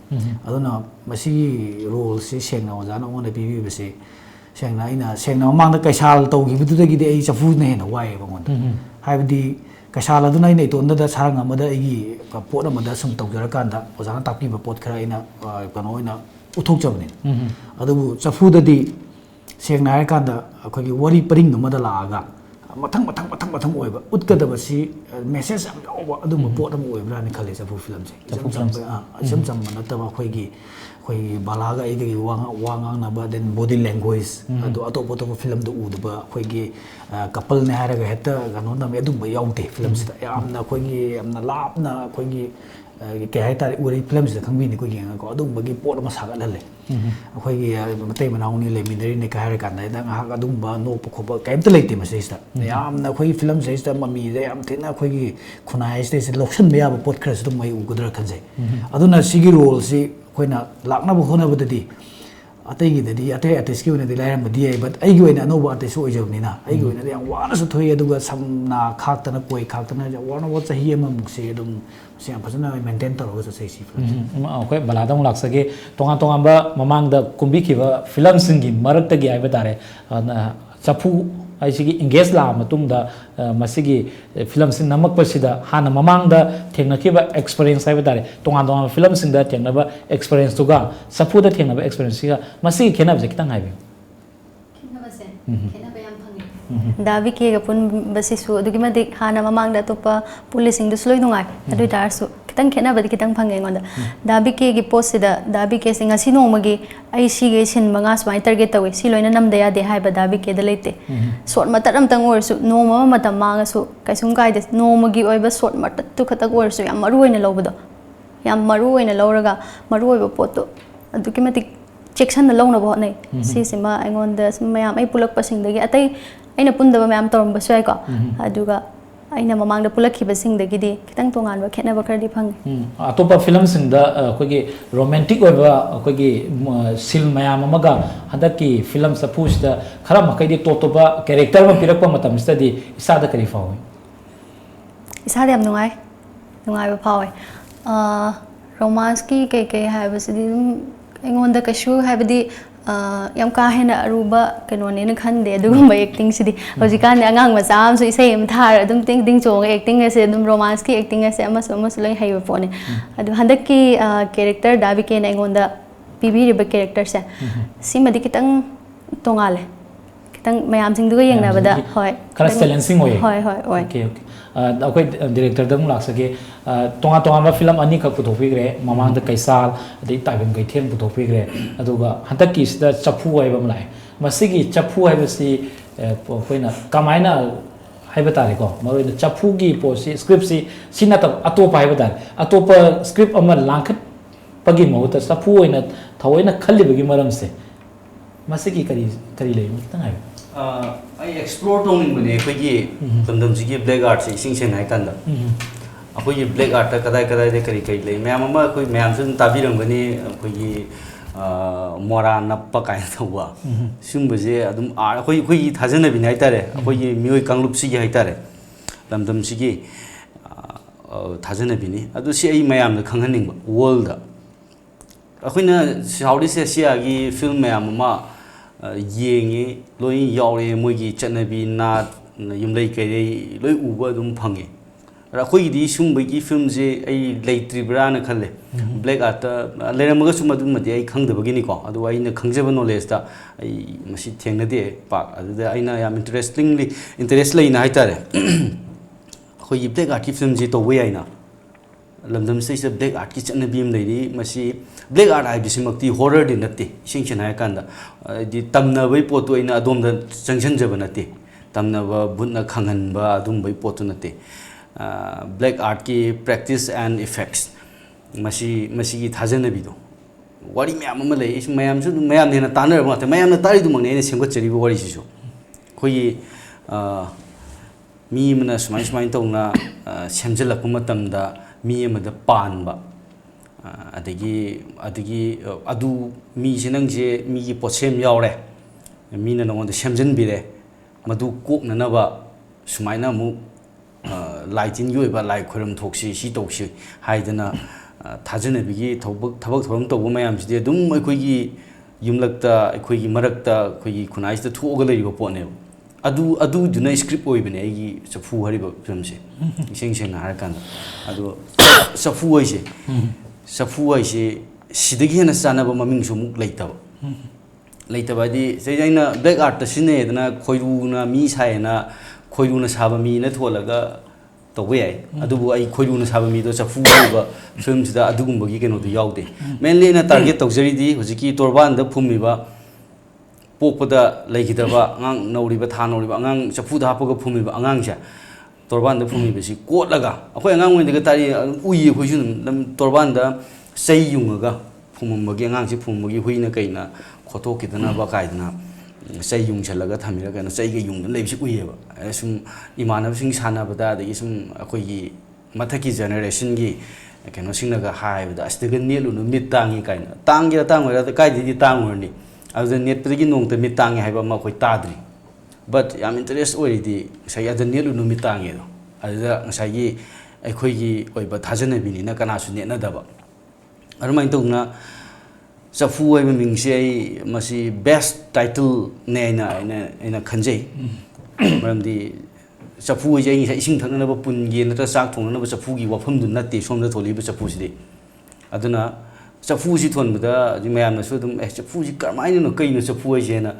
aduna masi role si seng na ja na on da bi bi ba se seng na ina seng na mang da kai sal to gi bu da gi de ai Chaphu ne na wai ba ngon haibdi kasala dunai nei tonda da saranga mada igi pot amada sum tawjara kanda ojana tapi ba pot khara ina kano ina uthok chabne adu Chaphu da di sengna hai kanda akhoi gi wari paring amada laaga mathang oiba utkadaba si message am yawa adu ma pot am oibra ni khale Chaphu film se cham manataba khoi gi koi balaga igi wangang na ba then body language adu atopo film du udu ba khoi gi couple ne haraga heta gano na me dum ba yaute film sita amna khoi gi amna lapna khoi gi ke hai ta uri film sita khangbi ni ko gi ko adum ba gi pot ma saga lalle khoi gi matei manau ni le minari ne ka haraga na da ha adum ba no po khoba kaim ta leite ma sita amna khoi film sita mami le am thina khoi gi khunai state loction be ya pot khras dum mai ugudra khanjai aduna sigi role si koina lakna bu khona budadi atai gi dadi atai skill ne dilaram badi but ai gi wena no ba atai so ojabni na ai gi wena yang wana su thoi aduga samna khaktana koi khaktana wana wa chahi ma mukse dum siam phasana maintain taro sa sei si okay baladam laksage tonga ba mamang da kumbi khiba film singi marak ta gi ai batare Chaphu ai sigi engage la matung da masigi film sin namak pasida hana mamang da thengna khiba experience ai batare tonga film sin da thengna ba experience to ga Chaphu da thengna ba experience ga masigi khena ba kitang ai bi khena ba se khena ba yam phangi davi ke ga pun basi su adugi ma dik hana mamang da topa policing du sloi nungai adu dar su kitang khena ba kitang phange ngonda davi ke gi post sida davi ke singa sino magi ai si ge sin manga smai target tawi si loina nam da ya de hai ba davi ke da leite short mataram tang or su no ma matam manga su kaisum kai de no magi oi ba short matat tu khatak or su yam maru ina lobado ꯌꯥꯝ ꯃꯔꯨ ꯑꯣꯏꯅ ꯂꯧꯔꯒ ꯃꯔꯨ ꯑꯣꯏꯕ ꯄꯣꯠꯇꯣ ꯑꯗꯨꯛꯀꯤ ꯃꯇꯤꯛ ꯆꯦꯛꯁꯟꯅ ꯂꯧꯅꯕ ꯍꯣꯠꯅꯩ ꯁꯤꯁꯤꯃ ꯑꯩꯉꯣꯟꯗ ꯁꯨꯝ ꯃꯌꯥꯝ ꯑꯩ ꯄꯨꯜꯂꯛꯄꯁꯤꯡꯗꯒꯤ ꯑꯇꯩ ꯑꯩꯅ ꯄꯨꯟꯗꯕ ꯃꯌꯥꯝ ꯇꯧꯔꯝꯕꯁꯨ ꯌꯥꯏꯀꯣ ꯑꯗꯨꯒ ꯑꯩꯅ ꯃꯃꯥꯡꯗ ꯄꯨꯜꯂꯛꯈꯤꯕꯁꯤꯡꯗꯒꯤꯗꯤ ꯈꯤꯇꯪ ꯇꯣꯉꯥꯟꯕ ꯈꯦꯠꯅꯕ ꯈꯔꯗꯤ ꯐꯪꯉꯤ ꯑꯇꯣꯞꯄ ꯐꯤꯂꯝꯁꯤꯡꯗ ꯑꯩꯈꯣꯏꯒꯤ ꯔꯣꯃꯦꯟꯇꯤꯛ ꯑꯣꯏꯕ ꯑꯩꯈꯣꯏꯒꯤ ꯁꯤꯜ ꯃꯌꯥꯝ ꯑꯃꯒ ꯍꯟꯗꯛꯀꯤ ꯐꯤꯂꯝ ꯆꯐꯨꯁꯤꯗ ꯈꯔ ꯃꯈꯩꯗꯤ ꯇꯣꯞ ꯇꯣꯞꯄ ꯀꯦꯔꯦꯛꯇꯔ ꯑꯃ ꯄꯤꯔꯛꯄ ꯃꯇꯝꯁꯤꯗꯗꯤ ꯏꯁꯥꯗ ꯀꯔꯤ ꯐꯥꯎꯏ ꯏꯁꯥꯗ ꯌꯥꯝ ꯅꯨꯡꯉꯥꯏꯕ ꯐꯥꯎꯋꯦ ꯔꯣꯃꯥꯟꯁꯀꯤ ꯀꯩꯀꯩ ꯍꯥꯏꯕꯁꯤꯗꯤ ꯑꯗꯨꯝ ꯑꯩꯉꯣꯟꯗ ꯀꯩꯁꯨ ꯍꯥꯏꯕꯗꯤ ꯌꯥꯝ ꯀꯥ ꯍꯦꯟꯅ ꯑꯔꯨꯕ ꯀꯩꯅꯣꯅꯦꯅ ꯈꯟꯗꯦ ꯑꯗꯨꯒꯨꯝꯕ ꯑꯦꯛꯇꯤꯡꯁꯤꯗꯤ ꯍꯧꯖꯤꯛꯀꯥꯟꯗꯤ ꯑꯉꯥꯡ ꯃꯆꯥ ꯑꯃꯁꯨ ꯏꯁꯩ ꯑꯃ ꯊꯥꯔ ꯑꯗꯨꯝ ꯇꯤꯡ ꯇꯤꯡ ꯆꯣꯡꯉꯒ ꯑꯦꯛꯇꯤꯡ ꯑꯁꯦ ꯑꯗꯨꯝ ꯔꯣꯃꯥꯟꯁꯀꯤ ꯑꯦꯛꯇꯤꯡ ꯑꯁꯦ ꯑꯃꯁꯨ ꯂꯣꯏ ꯍꯩꯕ ꯄꯣꯠꯅꯤ ꯑꯗꯨ ꯍꯟꯗꯛꯀꯤ ꯀꯦꯔꯦꯛꯇꯔ ꯗꯥꯕꯤꯀꯦꯅ ꯑꯩꯉꯣꯟꯗ ꯄꯤꯕꯤꯔꯤꯕ ꯀꯦꯔꯦꯛꯇꯔꯁꯦ ꯁꯤꯃꯗꯤ ꯈꯤꯇꯪ ꯇꯣꯡꯉꯥꯜꯂꯦ ꯈꯤꯇꯪ ꯃꯌꯥꯝꯁꯤꯡꯗꯨꯒ ꯌꯦꯡꯅꯕꯗ ꯍꯣꯏ ꯈꯔ ꯆꯦꯂꯦꯟꯖꯤꯡ ꯑꯣꯏ ꯍꯣꯏ ꯑꯣꯏ ꯑꯣꯀꯦ ꯑꯩꯈꯣꯏ ꯗꯤꯔꯦꯛꯇꯔꯗ ꯑꯃꯨꯛ ꯂꯥꯛꯆꯒꯦ ꯇꯣꯉꯥꯟ ꯇꯣꯉꯥꯟꯕ ꯐꯤꯂꯝ ꯑꯅꯤꯈꯛ ꯄꯨꯊꯣꯛꯄꯤꯈ꯭ꯔꯦ ꯃꯃꯥꯡꯗ ꯀꯩꯁꯥꯜ ꯑꯗꯩ ꯇꯥꯏꯕꯪ ꯀꯩꯊꯦꯜ ꯄꯨꯊꯣꯛꯄꯤꯈ꯭ꯔꯦ ꯑꯗꯨꯒ ꯍꯟꯗꯛꯀꯤꯁꯤꯗ ꯆꯐꯨ ꯍꯥꯏꯕ ꯑꯃ ꯂꯥꯛꯑꯦ ꯃꯁꯤꯒꯤ ꯆꯐꯨ ꯍꯥꯏꯕꯁꯤ ꯑꯩꯈꯣꯏꯅ ꯀꯃꯥꯏꯅ ꯍꯥꯏꯕ ꯇꯥꯔꯦꯀꯣ ꯃꯔꯨꯑꯣꯏꯅ ꯆꯐꯨꯒꯤ ꯄꯣꯠꯁꯤ ꯁ꯭ꯀ꯭ꯔꯤꯞꯁꯤ ꯁꯤ ꯅꯠꯇꯕ ꯑꯇꯣꯞꯄ ꯍꯥꯏꯕ ꯇꯥꯔꯦ ꯑꯇꯣꯞꯄ ꯁ꯭ꯀ꯭ꯔꯤꯞ ꯑꯃ ꯂꯥꯡꯈꯠꯄꯒꯤ ꯃꯍꯨꯠꯇ ꯆꯐꯨ ꯑꯣꯏꯅ ꯊꯑꯣꯏꯅ ꯈꯜꯂꯤꯕꯒꯤ ꯃꯔꯝꯁꯦ ꯃꯁꯤꯒꯤ ꯀꯔꯤ ꯂꯩꯕꯅꯣ ꯈꯤꯇꯪ ꯍꯥꯏꯕꯤꯌꯨ ꯑꯩ ꯑꯦꯛꯁꯄ꯭ꯂꯣꯔ ꯇꯧꯅꯤꯡꯕꯅꯦ ꯑꯩꯈꯣꯏꯒꯤ ꯂꯝꯗꯝꯁꯤꯒꯤ ꯕ꯭ꯂꯦꯛ ꯑꯥꯔꯠꯁꯦ ꯏꯁꯤꯡ ꯁꯦꯡꯅ ꯍꯥꯏꯀꯥꯟꯗ ꯑꯩꯈꯣꯏꯒꯤ ꯕ꯭ꯂꯦꯛ ꯑꯥꯔꯠꯇ ꯀꯗꯥꯏꯗ ꯀꯔꯤ ꯂꯩ ꯃꯌꯥꯝ ꯑꯃ ꯑꯩꯈꯣꯏ ꯃꯌꯥꯝꯁꯨ ꯑꯗꯨꯝ ꯇꯥꯕꯤꯔꯝꯒꯅꯤ ꯑꯩꯈꯣꯏꯒꯤ ꯃꯣꯔꯥ ꯅꯞꯄ ꯀꯥꯏꯅ ꯇꯧꯕ ꯁꯤꯒꯨꯝꯕꯁꯦ ꯑꯗꯨꯝ ꯑꯩꯈꯣꯏꯒꯤ ꯊꯥꯖꯅꯕꯤꯅꯤ ꯍꯥꯏꯇꯥꯔꯦ ꯑꯩꯈꯣꯏꯒꯤ ꯃꯤꯑꯣꯏ ꯀꯥꯡꯂꯨꯞꯁꯤꯒꯤ ꯍꯥꯏꯇꯥꯔꯦ ꯂꯝꯗꯝꯁꯤꯒꯤ ꯊꯥꯖꯅꯕꯤꯅꯤ ꯑꯗꯨ ꯁꯤ ꯑꯩ ꯃꯌꯥꯝꯗ ꯈꯪꯍꯟꯅꯤꯡꯕ ꯋꯥꯔꯜꯗ ꯑꯩꯈꯣꯏꯅ ꯁꯥꯎꯠ ꯏꯁ ꯑꯦꯁꯤꯌꯥꯒꯤ ꯐꯤꯜꯝ ꯃꯌꯥꯝ ꯑꯃ ꯌꯦꯡꯉꯤ ꯂꯣꯏ ꯌꯥꯎꯔꯦ ꯃꯣꯏꯒꯤ ꯆꯠꯅꯕꯤ ꯅꯥꯠ ꯌꯨꯝꯂꯩ ꯀꯩꯔꯩ ꯂꯣꯏ ꯎꯕ ꯑꯗꯨꯝ ꯐꯪꯉꯦ ꯑꯗ ꯑꯩꯈꯣꯏꯒꯤꯗꯤ ꯁꯨꯝꯕꯒꯤ ꯐꯤꯜꯝꯁꯦ ꯑꯩ ꯂꯩꯇ꯭ꯔꯤꯕ꯭ꯔꯥꯅ ꯈꯜꯂꯦ ꯕ꯭ꯂꯦꯛ ꯑꯥꯔꯠꯇ ꯂꯩꯔꯝꯃꯒꯁꯨ ꯃꯗꯨꯃꯗꯤ ꯑꯩ ꯈꯪꯗꯕꯒꯤꯅꯤꯀꯣ ꯑꯗꯨꯒ ꯑꯩꯅ ꯈꯪꯖꯕ ꯅꯣꯂꯦꯖꯇ ꯑꯩ ꯃꯁꯤ ꯊꯦꯡꯅꯗꯦ ꯄꯥꯛ ꯑꯗꯨꯗ ꯑꯩꯅ ꯌꯥꯝ ꯏꯟꯇꯔꯦꯁ ꯂꯩꯅ ꯍꯥꯏꯇꯥꯔꯦ ꯑꯩꯈꯣꯏꯒꯤ ꯕ꯭ꯂꯦꯛ ꯑꯥꯔꯠꯀꯤ ꯐꯤल्मꯁꯤ ꯇꯧꯕ ꯌꯥꯏꯅ ꯂꯝꯗꯝꯁꯤꯗꯩꯁꯤꯗ ꯕ꯭ꯂꯦꯛ ꯑꯥꯔꯠꯀꯤ ꯆꯠꯅꯕꯤ ꯑꯃ ꯂꯩꯔꯤ ꯃꯁꯤ ꯕ꯭ꯂꯦꯛ ꯑꯥꯔꯠ ꯍꯥꯏꯕꯁꯤꯃꯛꯇꯤ ꯍꯣꯔꯔꯗꯤ ꯅꯠꯇꯦ ꯏꯁꯦꯡ ꯁꯦꯡꯅ ꯍꯥꯏꯔ ꯀꯥꯟꯗ ꯍꯥꯏꯗꯤ ꯇꯝꯅꯕꯒꯤ ꯄꯣꯠꯇꯨ ꯑꯩꯅ ꯑꯗꯣꯝꯗ ꯆꯪꯁꯤꯟꯖꯕ ꯅꯠꯇꯦ ꯇꯝꯅꯕ ꯕꯨꯠꯅ ꯈꯪꯍꯟꯕ ꯑꯗꯨꯝꯕꯒꯤ ꯄꯣꯠꯇꯨ ꯅꯠꯇꯦ ꯕ꯭ꯂꯦꯛ ꯑꯥꯔꯠꯀꯤ ꯄ꯭ꯔꯦꯛꯇꯤꯁ ꯑꯦꯟ ꯏꯐꯦꯛꯁ ꯃꯁꯤꯒꯤ ꯊꯥꯖꯅꯕꯤꯗꯣ ꯋꯥꯔꯤ ꯃꯌꯥꯝ ꯑꯃ ꯂꯩ ꯃꯌꯥꯝꯁꯨ ꯑꯗꯨꯝ ꯃꯌꯥꯝꯅ ꯍꯦꯟꯅ ꯇꯥꯟꯅꯔꯕ ꯉꯥꯛꯇ ꯃꯌꯥꯝꯅ ꯇꯥꯔꯤꯗꯨꯃꯛꯅꯦ ꯑꯩꯅ ꯁꯦꯝꯒꯠꯆꯔꯤꯕ ꯋꯥꯔꯤꯁꯤꯁꯨ ꯑꯩꯈꯣꯏꯒꯤ ꯃꯤ ꯑꯃꯅ ꯁꯨꯃꯥꯏꯅ ꯇꯧꯅ ꯁꯦꯝꯖꯤꯜꯂꯛꯄ ꯃꯇꯝꯗ ꯃꯤ ꯑꯃꯗ ꯄꯥꯟꯕ ꯑꯗꯒꯤ ꯑꯗꯨ ꯃꯤꯁꯦ ꯅꯪꯁꯦ ꯃꯤꯒꯤ ꯄꯣꯠꯁꯦꯝ ꯌꯥꯎꯔꯦ ꯃꯤꯅ ꯅꯉꯣꯟꯗ ꯁꯦꯝꯖꯤꯟꯕꯤꯔꯦ ꯃꯗꯨ ꯀꯣꯛꯅꯅꯕ ꯁꯨꯃꯥꯏꯅ ꯑꯃꯨꯛ ꯂꯥꯏ ꯇꯤꯟꯒꯤ ꯑꯣꯏꯕ ꯂꯥꯏ ꯈꯣꯏꯔꯝ ꯊꯣꯛꯁꯤ ꯁꯤ ꯇꯧꯁꯤ ꯍꯥꯏꯗꯅ ꯊꯥꯖꯅꯕꯤꯒꯤ ꯊꯕꯛ ꯊꯧꯔꯝ ꯇꯧꯕ ꯃꯌꯥꯝꯁꯤꯗꯤ ꯑꯗꯨꯝ ꯑꯩꯈꯣꯏꯒꯤ ꯌꯨꯝꯂꯛꯇ ꯑꯩꯈꯣꯏꯒꯤ ꯃꯔꯛꯇ ꯑꯩꯈꯣꯏꯒꯤ ꯈꯨꯟꯅꯥꯏꯁꯤꯗ ꯊꯣꯛꯑꯒ ꯂꯩꯔꯤꯕ ꯄꯣꯠꯅꯦꯕ ꯑꯗꯨꯗꯨꯅ ꯁ꯭ꯀ꯭ꯔꯤꯞ ꯑꯣꯏꯕꯅꯦ ꯑꯩꯒꯤ ꯆꯐꯨ ꯍꯥꯏꯔꯤꯕ ꯐꯤꯂꯝꯁꯦ ꯏꯁꯦꯡ ꯁꯦꯡꯅ ꯍꯥꯏꯔꯀꯥꯟꯗ ꯑꯗꯣ ꯆꯐꯨ ꯍꯥꯏꯁꯦ ꯁꯤꯗꯒꯤ ꯍꯦꯟꯅ ꯆꯥꯟꯅꯕ ꯃꯃꯤꯡꯁꯨ ꯑꯃꯨꯛ ꯂꯩꯇꯕ ꯍꯥꯏꯗꯤ ꯁꯤꯗ ꯑꯩꯅ ꯕ꯭ꯂꯦꯛ ꯑꯥꯔꯠꯇ ꯁꯤꯖꯤꯟꯅꯩꯗꯅ ꯈꯣꯏꯔꯨꯅ ꯃꯤ ꯁꯥꯏꯌꯦꯅ ꯈꯣꯏꯔꯨꯅ ꯁꯥꯕ ꯃꯤꯅ ꯊꯣꯜꯂꯒ ꯇꯧꯕ ꯌꯥꯏ ꯑꯗꯨꯕꯨ ꯑꯩ ꯈꯣꯏꯔꯨꯅ ꯁꯥꯕ ꯃꯤꯗꯣ ꯆꯐꯨ ꯑꯣꯏꯕ ꯐꯤꯂꯝꯁꯤꯗ ꯑꯗꯨꯒꯨꯝꯕꯒꯤ ꯀꯩꯅꯣꯗꯣ ꯌꯥꯎꯗꯦ ꯃꯦꯟꯂꯤ ꯑꯩꯅ ꯇꯥꯔꯒꯦꯠ ꯇꯧꯖꯔꯤꯗꯤ ꯍꯧꯖꯤꯛꯀꯤ ꯇꯣꯔꯕꯥꯟꯗ ꯐꯨꯝꯃꯤꯕ ꯄꯣꯛꯄꯗ ꯂꯩꯈꯤꯗꯕ ꯑꯉꯥꯡ ꯅꯧꯔꯤꯕ ꯊꯥ ꯅꯧꯔꯤꯕ ꯑꯉꯥꯡ ꯆꯐꯨꯗ ꯍꯥꯞꯄꯒ ꯐꯨꯝꯃꯤꯕ ꯑꯉꯥꯡꯁꯦ ꯇꯣꯔꯕꯥꯟꯗ ꯐꯨꯝꯃꯤꯕꯁꯤ ꯀꯣꯠꯂꯒ ꯑꯩꯈꯣꯏ ꯑꯉꯥꯡ ꯑꯣꯏꯔꯤꯉꯩꯗꯒ ꯇꯥꯔꯤ ꯎꯏ ꯑꯩꯈꯣꯏꯁꯨ ꯑꯗꯨꯝ ꯇꯣꯔꯕꯥꯟꯗ ꯆꯩ ꯌꯨꯡꯉꯒ ꯐꯨꯝꯃꯝꯕꯒꯤ ꯑꯉꯥꯡꯁꯤ ꯐꯨꯝꯕꯒꯤ ꯍꯨꯏꯅ ꯀꯩꯅ ꯈꯣꯠꯇꯣꯛꯈꯤꯗꯅꯕ ꯀꯥꯏꯗꯅ ꯆꯩ ꯌꯨꯡꯁꯜꯂꯒ ꯊꯝꯃꯤꯔ ꯀꯩꯅꯣ ꯆꯩꯒ ꯌꯨꯡꯗꯅ ꯂꯩꯕꯁꯤ ꯎꯏꯌꯦꯕ ꯁꯨꯝ ꯏꯃꯥꯟꯅꯕꯁꯤꯡ ꯁꯥꯟꯅꯕꯗ ꯑꯗꯒꯤ ꯁꯨꯝ ꯑꯩꯈꯣꯏꯒꯤ ꯃꯊꯛꯀꯤ ꯖꯦꯅꯦꯔꯦꯁꯟꯒꯤ ꯀꯩꯅꯣꯁꯤꯡꯅꯒ ꯍꯥꯏꯕꯗ ꯑꯁꯤꯗꯒ ꯅꯦꯠꯂꯨꯅꯨ ꯃꯤꯠ ꯇꯥꯡꯉꯤ ꯀꯥꯏꯅ ꯇꯥꯡꯒꯦꯔꯥ ꯇꯥꯡꯉꯣꯏꯔꯥ ꯀꯥꯏꯗꯒꯤ ꯇꯥꯡꯉꯨꯔꯅꯤ ꯑꯗꯨꯗ ꯅꯦꯠꯄꯗꯒꯤ ꯅꯣꯡꯃꯇ ꯃꯤꯠ ꯇꯥꯡꯉꯦ ꯍꯥꯏꯕ ꯑꯃ ꯑꯩꯈꯣꯏ ꯇꯥꯗ꯭ꯔꯤ ꯕꯠ ꯌꯥꯝ ꯏꯟꯇꯔꯦꯁ ꯑꯣꯏꯔꯤꯗꯤ ꯉꯁꯥꯏꯒꯤ ꯑꯗꯨꯗ ꯅꯦꯠꯂꯨꯅꯨ ꯃꯤꯠ ꯇꯥꯡꯉꯦꯗꯣ ꯑꯗꯨꯗ ꯉꯁꯥꯏꯒꯤ ꯑꯩꯈꯣꯏꯒꯤ ꯑꯣꯏꯕ ꯊꯥꯖꯅꯕꯤꯅꯤꯅ ꯀꯅꯥꯁꯨ ꯅꯦꯠꯅꯗꯕ ꯑꯗꯨꯃꯥꯏꯅ ꯇꯧꯗꯅ ꯆꯐꯨ ꯍꯥꯏꯕ ꯃꯤꯡꯁꯦ ꯑꯩ ꯃꯁꯤ ꯕꯦꯁ ꯇꯥꯏꯇꯜꯅꯦ ꯑꯩꯅ ꯈꯟꯖꯩ ꯃꯔꯝꯗꯤ ꯆꯐꯨ ꯍꯥꯏꯁꯦ ꯑꯩ ꯉꯁꯥꯏ ꯏꯁꯤꯡ ꯊꯛꯅꯅꯕ ꯄꯨꯟꯒꯦ ꯅꯠꯇ꯭ꯔꯒ ꯆꯥꯛ ꯊꯣꯡꯅꯅꯕ ꯆꯐꯨꯒꯤ ꯋꯥꯐꯝꯗꯨ ꯅꯠꯇꯦ ꯁꯣꯝꯗ ꯊꯣꯛꯂꯛꯏꯕ ꯆꯐꯨꯁꯤꯗꯤ ꯑꯗꯨꯅ ꯆꯐꯨꯁꯤ ꯊꯣꯟꯕꯗ ꯃꯌꯥꯝꯅꯁꯨ ꯑꯗꯨꯝ ꯆꯐꯨꯁꯤ ꯀꯔꯝꯍꯥꯏꯅꯅꯣ ꯀꯩꯅꯣ ꯆꯐꯨ ꯍꯥꯏꯁꯦꯅ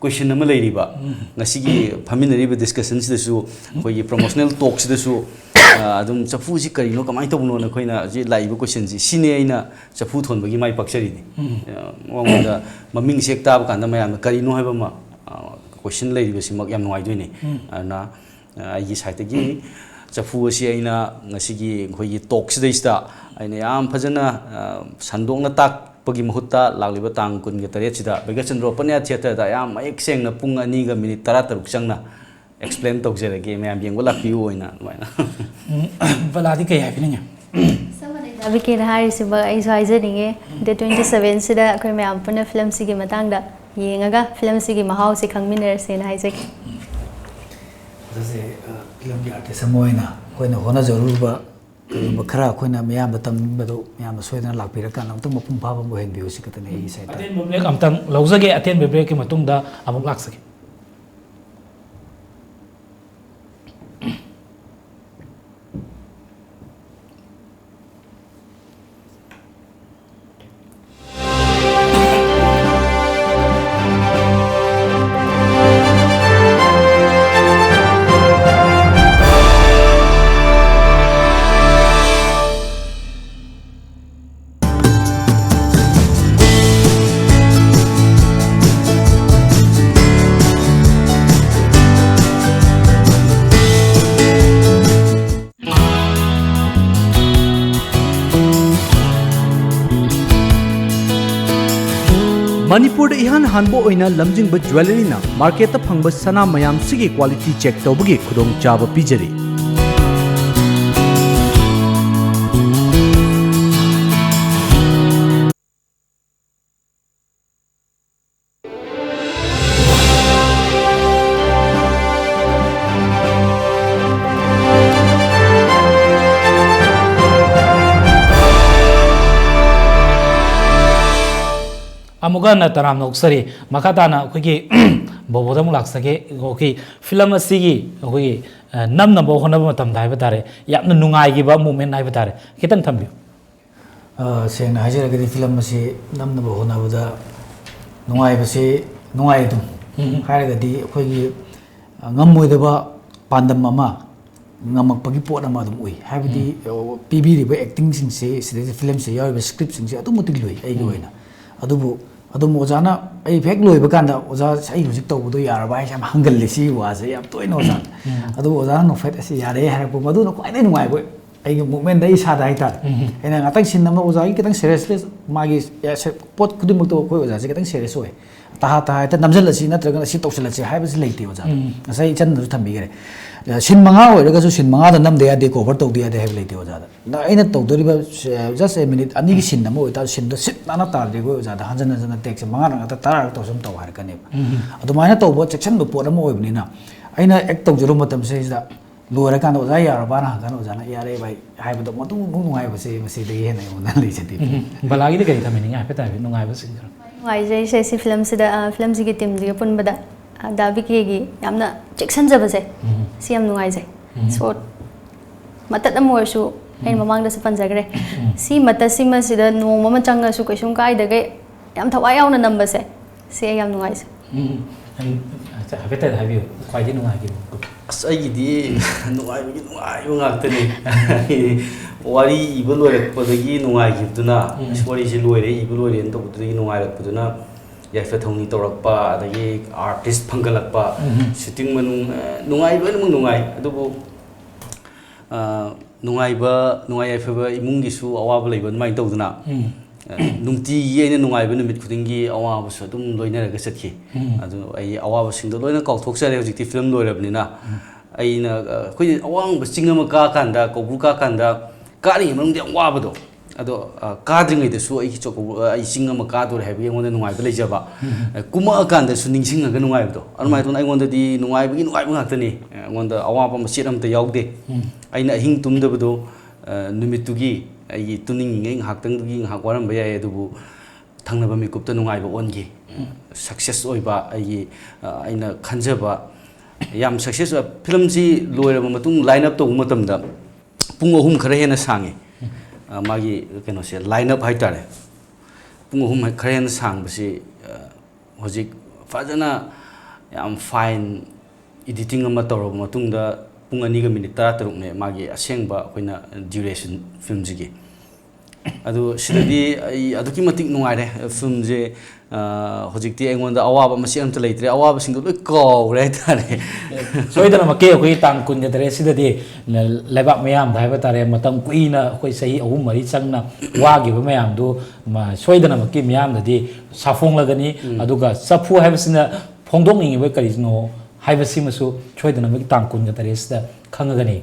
ꯀꯣꯏꯁꯟ ꯑꯃ ꯂꯩꯔꯤꯕ ꯉꯁꯤꯒꯤ ꯐꯝꯃꯤꯟꯅꯔꯤꯕ ꯗꯤꯁꯀꯁꯟꯁꯤꯗꯁꯨ ꯑꯩꯈꯣꯏꯒꯤ ꯄ꯭ꯔꯣꯃꯣꯁꯅꯦꯜ ꯇꯣꯛꯁꯤꯗꯁꯨ ꯑꯗꯨꯝ ꯆꯐꯨꯁꯤ ꯀꯔꯤꯅꯣ ꯀꯃꯥꯏꯅ ꯇꯧꯕꯅꯣꯅ ꯑꯩꯈꯣꯏꯅ ꯍꯧꯖꯤꯛ ꯂꯥꯛꯏꯕ ꯀꯣꯏꯁꯟꯁꯤ ꯁꯤꯅꯦ ꯑꯩꯅ ꯆꯐꯨ ꯊꯣꯟꯕꯒꯤ ꯃꯥꯏ ꯄꯥꯛꯆꯔꯤꯅꯤ ꯃꯉꯣꯟꯗ ꯃꯃꯤꯡꯁꯦ ꯍꯦꯛ ꯇꯥꯕ ꯀꯥꯟꯗ ꯃꯌꯥꯝꯅ ꯀꯔꯤꯅꯣ ꯍꯥꯏꯕ ꯑꯃ ꯀꯣꯏꯁꯟ ꯂꯩꯔꯤꯕꯁꯤꯃꯛ ꯌꯥꯝ ꯅꯨꯡꯉꯥꯏꯗꯣꯏꯅꯤ ꯑꯗꯨꯅ ꯑꯩꯒꯤ ꯁꯥꯏꯠꯇꯒꯤ Chaphu asi aina ngasigi khoi talk sidaista aina yam phajana sandongna tak pagi mahutta lagliba tang kun ge tare chida Begachandro panya theater da yam ek seng na pung ani ga minute 13 changna explain tok jere ge me am yengula piu oina maina bala di kay happy nya Dabiki da hari siba ai swaize dinge the 27 sida akoi me am puna film sigi matang da yengaga film sigi mahau si khangminer se na haise जैसे film की artist Moina कोई ना होना जरूर बा खरा कोई ना मैं यहाँ बतम बतो यहाँ बस सोचना लाग पिरा का नाम तो मपुम भाव में हेन भी उसी कतने ही साइड अटेन ब्रेक अमतंग लौजगे अटेन ब्रेक के मतुंग दा अमुक लाग सके Manipur ihan hanbo oina lamjingba jewelry na market phangba sana mayam sigi quality check tawbagi khudong chaba pijari अमुगा न तराम नोक्सरी मखाताना अखोगी बोबो दम लाक्सगे ओकी फिल्म असिगी अखोगी नम नबो होनब मतम दाइबा तारे यामना नुंगाइगिबा मोमेंट नाइबा तारे खितंग थम्बियो सेंगना हाजिरगदी फिल्म असी नम नबो होनबदा नुंगाइबसे नुंगाइदु हारगदी अखोगी ngam pandam ama ngamakpagi pot ama dum oi habidi pibiriba acting sing se sida film se yaw script sing se adu mutik loi ai gi oina adubu adum ojana ai fek loi ba kanda oja sai hujik tawbudo yarba ai sam hangal lesi wa se yam toino oja adu ojana no fet asi yare harapu madu no kwai dai nuai boi ai gi movement dai sa dai tar ena ngatang sin nam oja gi kitang seriously magi pot kudim muk to koi oja se kitang serious oi taha taha ta namjal asi natraga asi tawsal asi hai bas leite oja asai chan du thambi gere sin manga oiraga su sin manga da nam de ya de cover to de ya de have leite oja na aina tawdori ba just a minute ani gi sin nam oita sin do sit na tar de go oja da hanjana jana tek se manga na ta tar to som taw har kane adu maina to bo section do pot am oi bni na aina act to juro matam se da lora kan oja ya ra ba na kan oja na yare bai hai ba do matu nu ngai ba se se de he na yo na le se ti balagi de kari thamini nga peta nu ngai ba sin Why say film sida film sigi team liga pun bada dabi kegi yamna checksan jaba se siam nungai se so matat amor su ai mamang da sa panjagre si mata si ma sida no mama changa su kaisum kai da ge yam thawai yauna number se si yam nungai se ai peta da habiyo kwai di nungai gi as ai di nungai ngaktani wari ibu lore podagi nungai gibduna wari si lore ibu lore ento podagi nungai rakpuduna yafa thongni torakpa adagi artist phangalakpa shooting manung nungai ba nungai adubu nungai yafa ba imungi su awaba leiba mai tawduna nungti aina nungai ba numit khudingi awaba su dum loinaraga satki adu ai awaba singdo loina kauthoksare hojikti film loirabnina aina khoi awang ba chingama ka kanda kobu ka kanda kari manung de wabado ado kadring ide su ai chok ai singama ka dor habi ngonda nungai ba lejaba kuma kanda su ningsing ga nungai bdo anmai ton ai ngonda di nungai ba ngaktani ngonda awaba ma siram ta yaude aina hing tumdabdo numitugi ai tuning ngai haktang dugi hakwaram ba yai adubu thangnaba mikup ta nungai ba ongi success oiba ai aina khanjaba yam success film si loiraba matung line up to matamda pung ahum khara hena sange magi keno se line up hai tare pung ahum khara hena sang basi hojik fajana yam fine editing ama tawraba matungda pung ani ga minute 13 ne magi asengba koina duration film jigi adu sidadi aduki matik nungaire film je hojikti engonda awaba masi amta leitre awaba singdo loi kawre tare soidana make akoi tang kun dare sidadi lebak mayam dai ba tare matam kuina akoi sahi ahum mari changna wagi ba mayam du ma soidana make mayam dadi safong lagani aduga Chaphu haibasina phongdong ningi ba karisno haibasi masu soidana make tang kun dare sida khangagani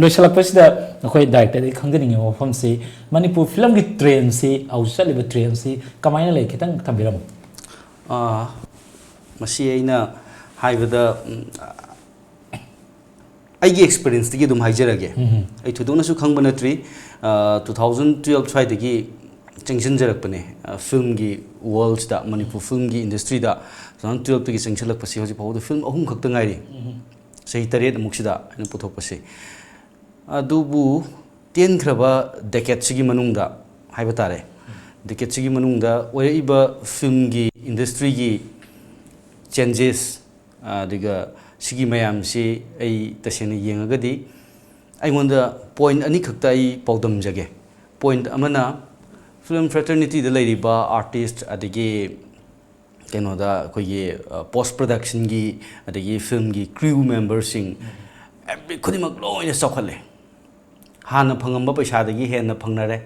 loisalakpasida akoi director di khangani wafam si Manipur film ki trend si ausaliba trend si kamaina lei kitang thambiram masi aina haibada aigi experience tigi dum haijarage ai thudona su khangba natri 2012 try dagi chengsin jarakpane film gi world da Manipur film gi industry da 2012 tigi chengsilak pasi hoji pawdu film ahum khakta ngairi sahi taret muksida ina puthok pasi adubu 10 khraba decade sigi manungda haiba tare decade sigi manungda oiba film gi industry gi changes diga sigi mayam si ai tasena yengagadi aingonda point ani khakta ai pawdam jage point amana film fraternity da leiriba artist adigi keno da koye post production gi adigi film gi crew members sing every khodimak loina sokhale hana phangamba paisa dagi hena phangnare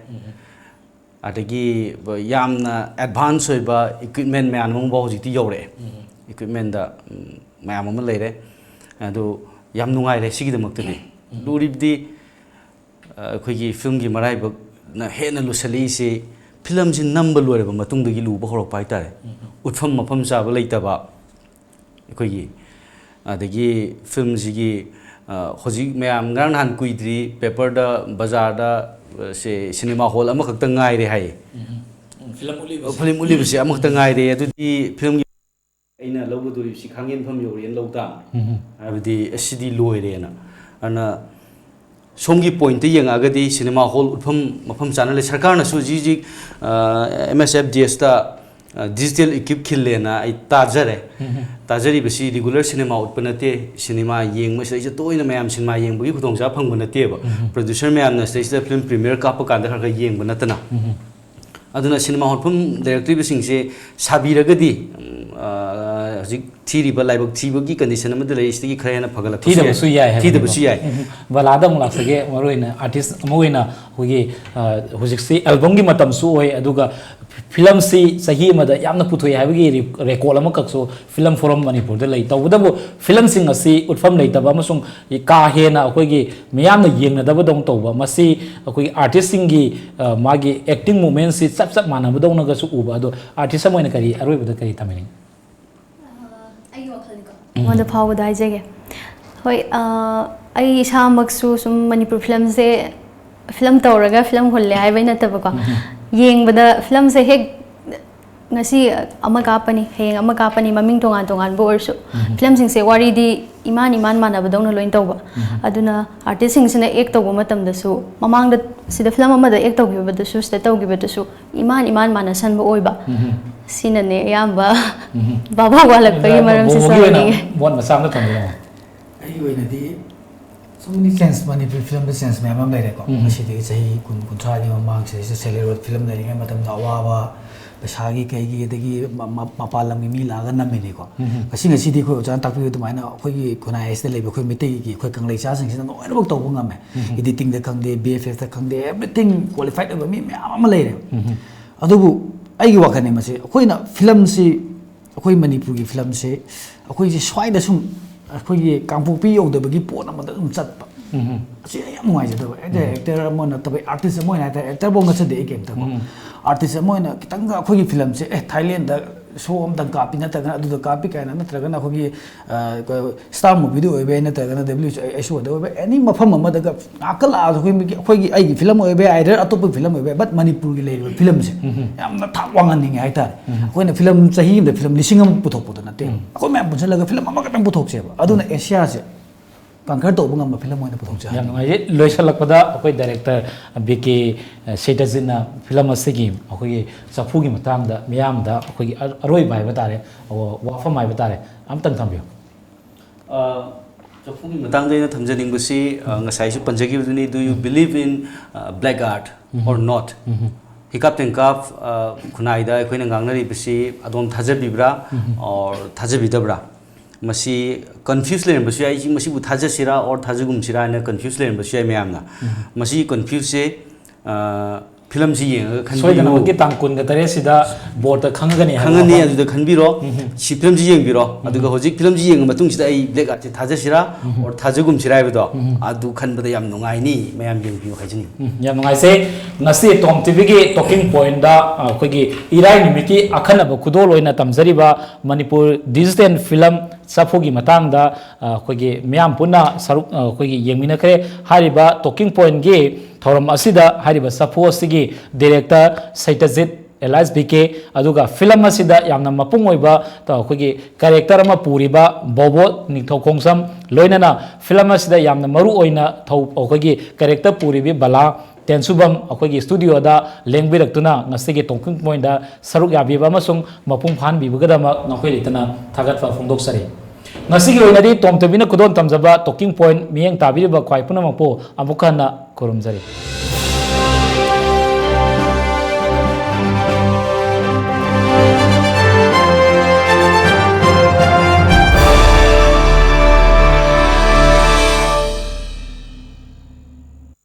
adagi yamna advance hoiba equipment man mong ba hojiti yore equipment da mayam ama leire adu yam nungai re sigi damakti luribdi khogi film gi marai ba na hena lusali se film ji number lore ba matung dagi lu ba horok pai tare utfam mafam sa ba leita ba khogi adagi film ji gi hoji mayam ngar han kuidri paper da bazar da se cinema hall ama khakta ngai re hai film uli ba se ama khakta ngai re adudi film aina logo duri si khangen pham yori en lowta abdi asidi loire na ana somgi point te yang agadi cinema hall utpham mafam channel sarkar na su ji MSFDS ta digital equip khille na ai tajari basi regular cinema utpanate cinema yeng ma sai toina mayam cinema yeng bugi khudong sa phang banate ba producer mayam na stage film premiere ka pa kan da kha yeng banatana aduna cinema hall phum director bising se sabiragadi hojik thiri ba laibak thibagi condition amada lei istigi khayana phagala thi da basu yai balada mulak sage maroina artist amoina hogi hojik se album gi matam su oi aduga film si sahi amada yamna puthoi haibagi record ama kakso film forum Manipur da lei tawdabu film sing asi utfam lei taba masung ka hena akoigi miyamna yengna daba dong tawba masi akoigi artist sing gi magi acting moments si sap mana badong na gasu uba ado artist amoina kari aroi bada kari tamini wanda power da jage hoi ai isa maksu sum Manipur film se film tawraga film holle hai baina tabako yeng bada film se hek ngasi ama kapani heng ama kapani maming tongan bo orsu film sing se wari di iman mana badong na loin tawba aduna artist sing sina ek tawba matam da su mamang da sida film ama da ek tawgi bada su sta tawgi bada su iman mana san bo oiba sina ne yamba baba walak pa maram se sa ni bon masam na thang ai oina di so many sense Manipur film sense me amam lai ko masi de sahi kun thra ni mamang se celebrate film lai ngai matam da wa pasagi kai gi de gi mapalam mi la ga nam ni ko kasi ngasi di ko jan tak pi tu mai na khoi gi khona es de lai ko mi te gi khoi kang lai cha sing sin no ai bok to bu ngam me editing de kang de BFF de kang de everything qualified ba mi am lai re adu bu ai gi wa kan ma se khoi na film si khoi Manipur gi film se khoi ji swai da sum khoi gi kangpu pi yo de ba gi po na ma da um chat ba asi yam ngai je da actor mo na tabai artist mo na actor bo ngasa de game ta ko artist mo na kitang ga khoi gi film se Thailand da show am dang ka pi na ta na du da ka pi ka na na tra ga na khoi gi star movie do be na ta ga na w show da be any mafam ma da ga akala khoi gi ai gi film o be either atop film o be but Manipur gi le film se yam na thak wang ani ngai ta khoi na film sahi da film lisingam puthok puta na te khoi ma bun la ga film ma ga tang puthok se ba adu na Asia se kanker to bungam ma film oina puthok ja yang ngai loisalakpada akoi director BK Setajina film asigi akoi Chaphu gi matang da miyam da akoi aroi bai batare wa fa mai batare am tang thambio ꯆꯐꯨꯒꯤ ꯃꯇꯥꯡꯗ ꯑꯩꯅ ꯊꯝꯖꯅꯤꯡꯕꯁꯤ ꯉꯁꯥꯏꯁꯨ ꯄꯟꯖꯈꯤꯕꯗꯨꯅꯤ do you believe in black art or not ꯍꯤꯀꯥꯞ ꯇꯦꯡꯀꯥꯞ ꯈꯨꯟꯅꯥꯏꯗ ꯑꯩꯈꯣꯏꯅ ꯉꯥꯡꯅꯔꯤꯕꯁꯤ ꯑꯗꯣꯝ ꯊꯥꯖꯕꯤꯕ꯭ꯔꯥ ꯑꯣꯔ ꯊꯥꯖꯕꯤꯗꯕ꯭ꯔꯥ ꯃꯁꯤ ꯀꯟꯐ꯭ꯌꯨꯁ ꯂꯩꯔꯝꯕꯁꯨ ꯌꯥꯏ ꯃꯁꯤꯕꯨ ꯊꯥꯖꯁꯤꯔꯥ ꯑꯣꯔ ꯊꯥꯖꯒꯨꯝꯁꯤꯔꯥ ꯍꯥꯏꯅ ꯀꯟꯐ꯭ꯌꯨꯁ ꯂꯩꯔꯝꯕꯁꯨ ꯌꯥꯏ ꯃꯌꯥꯝꯅ ꯃꯁꯤ ꯀꯟꯐ꯭ꯌꯨꯁꯁꯦ फिल्म से ये सोइदन की तांग कुन गतरे सिदा बोर्ड खंगनी खंगनी अदुदा खनबिरो सी फिल्म जी येंबिरो अदुगा होजिक फिल्म जी येंग मतुंग सिदा आई ब्लैक आर्ट थाजसिरा और थाजगुम सिरा हाइबदो अदु खनबदा याम नुंगाइनी मयाम येंबियो हाइजनी याम नुंगाइसे ngasi tom tv gi talking point da khogi irai nimiki akhana ba khudol oina tamjariba manipur digital film Chaphu gi matang da khogi myam punna saruk khogi yengmina kare hariba talking point gi thoram asida hariba Chaphu asigi director Satyajit Elias BK aduga film asida yamna mapung oiba ta khogi character ama puriba BOBO NINGTHOUKHONGJAM loinana film asida yamna maru oina thau khogi character puribi BALA TENSUBAM अखोगी studio दा लेंबिरक्तुना ngasi talking point da saruk yabiba amasung mapung phan bibugada ngakoi litana thagatwa phongdoksari ngasi gi oinadi TOMTV na kudon tamjaba talking point miyeng tabiriba khwai punampo amukana korumjari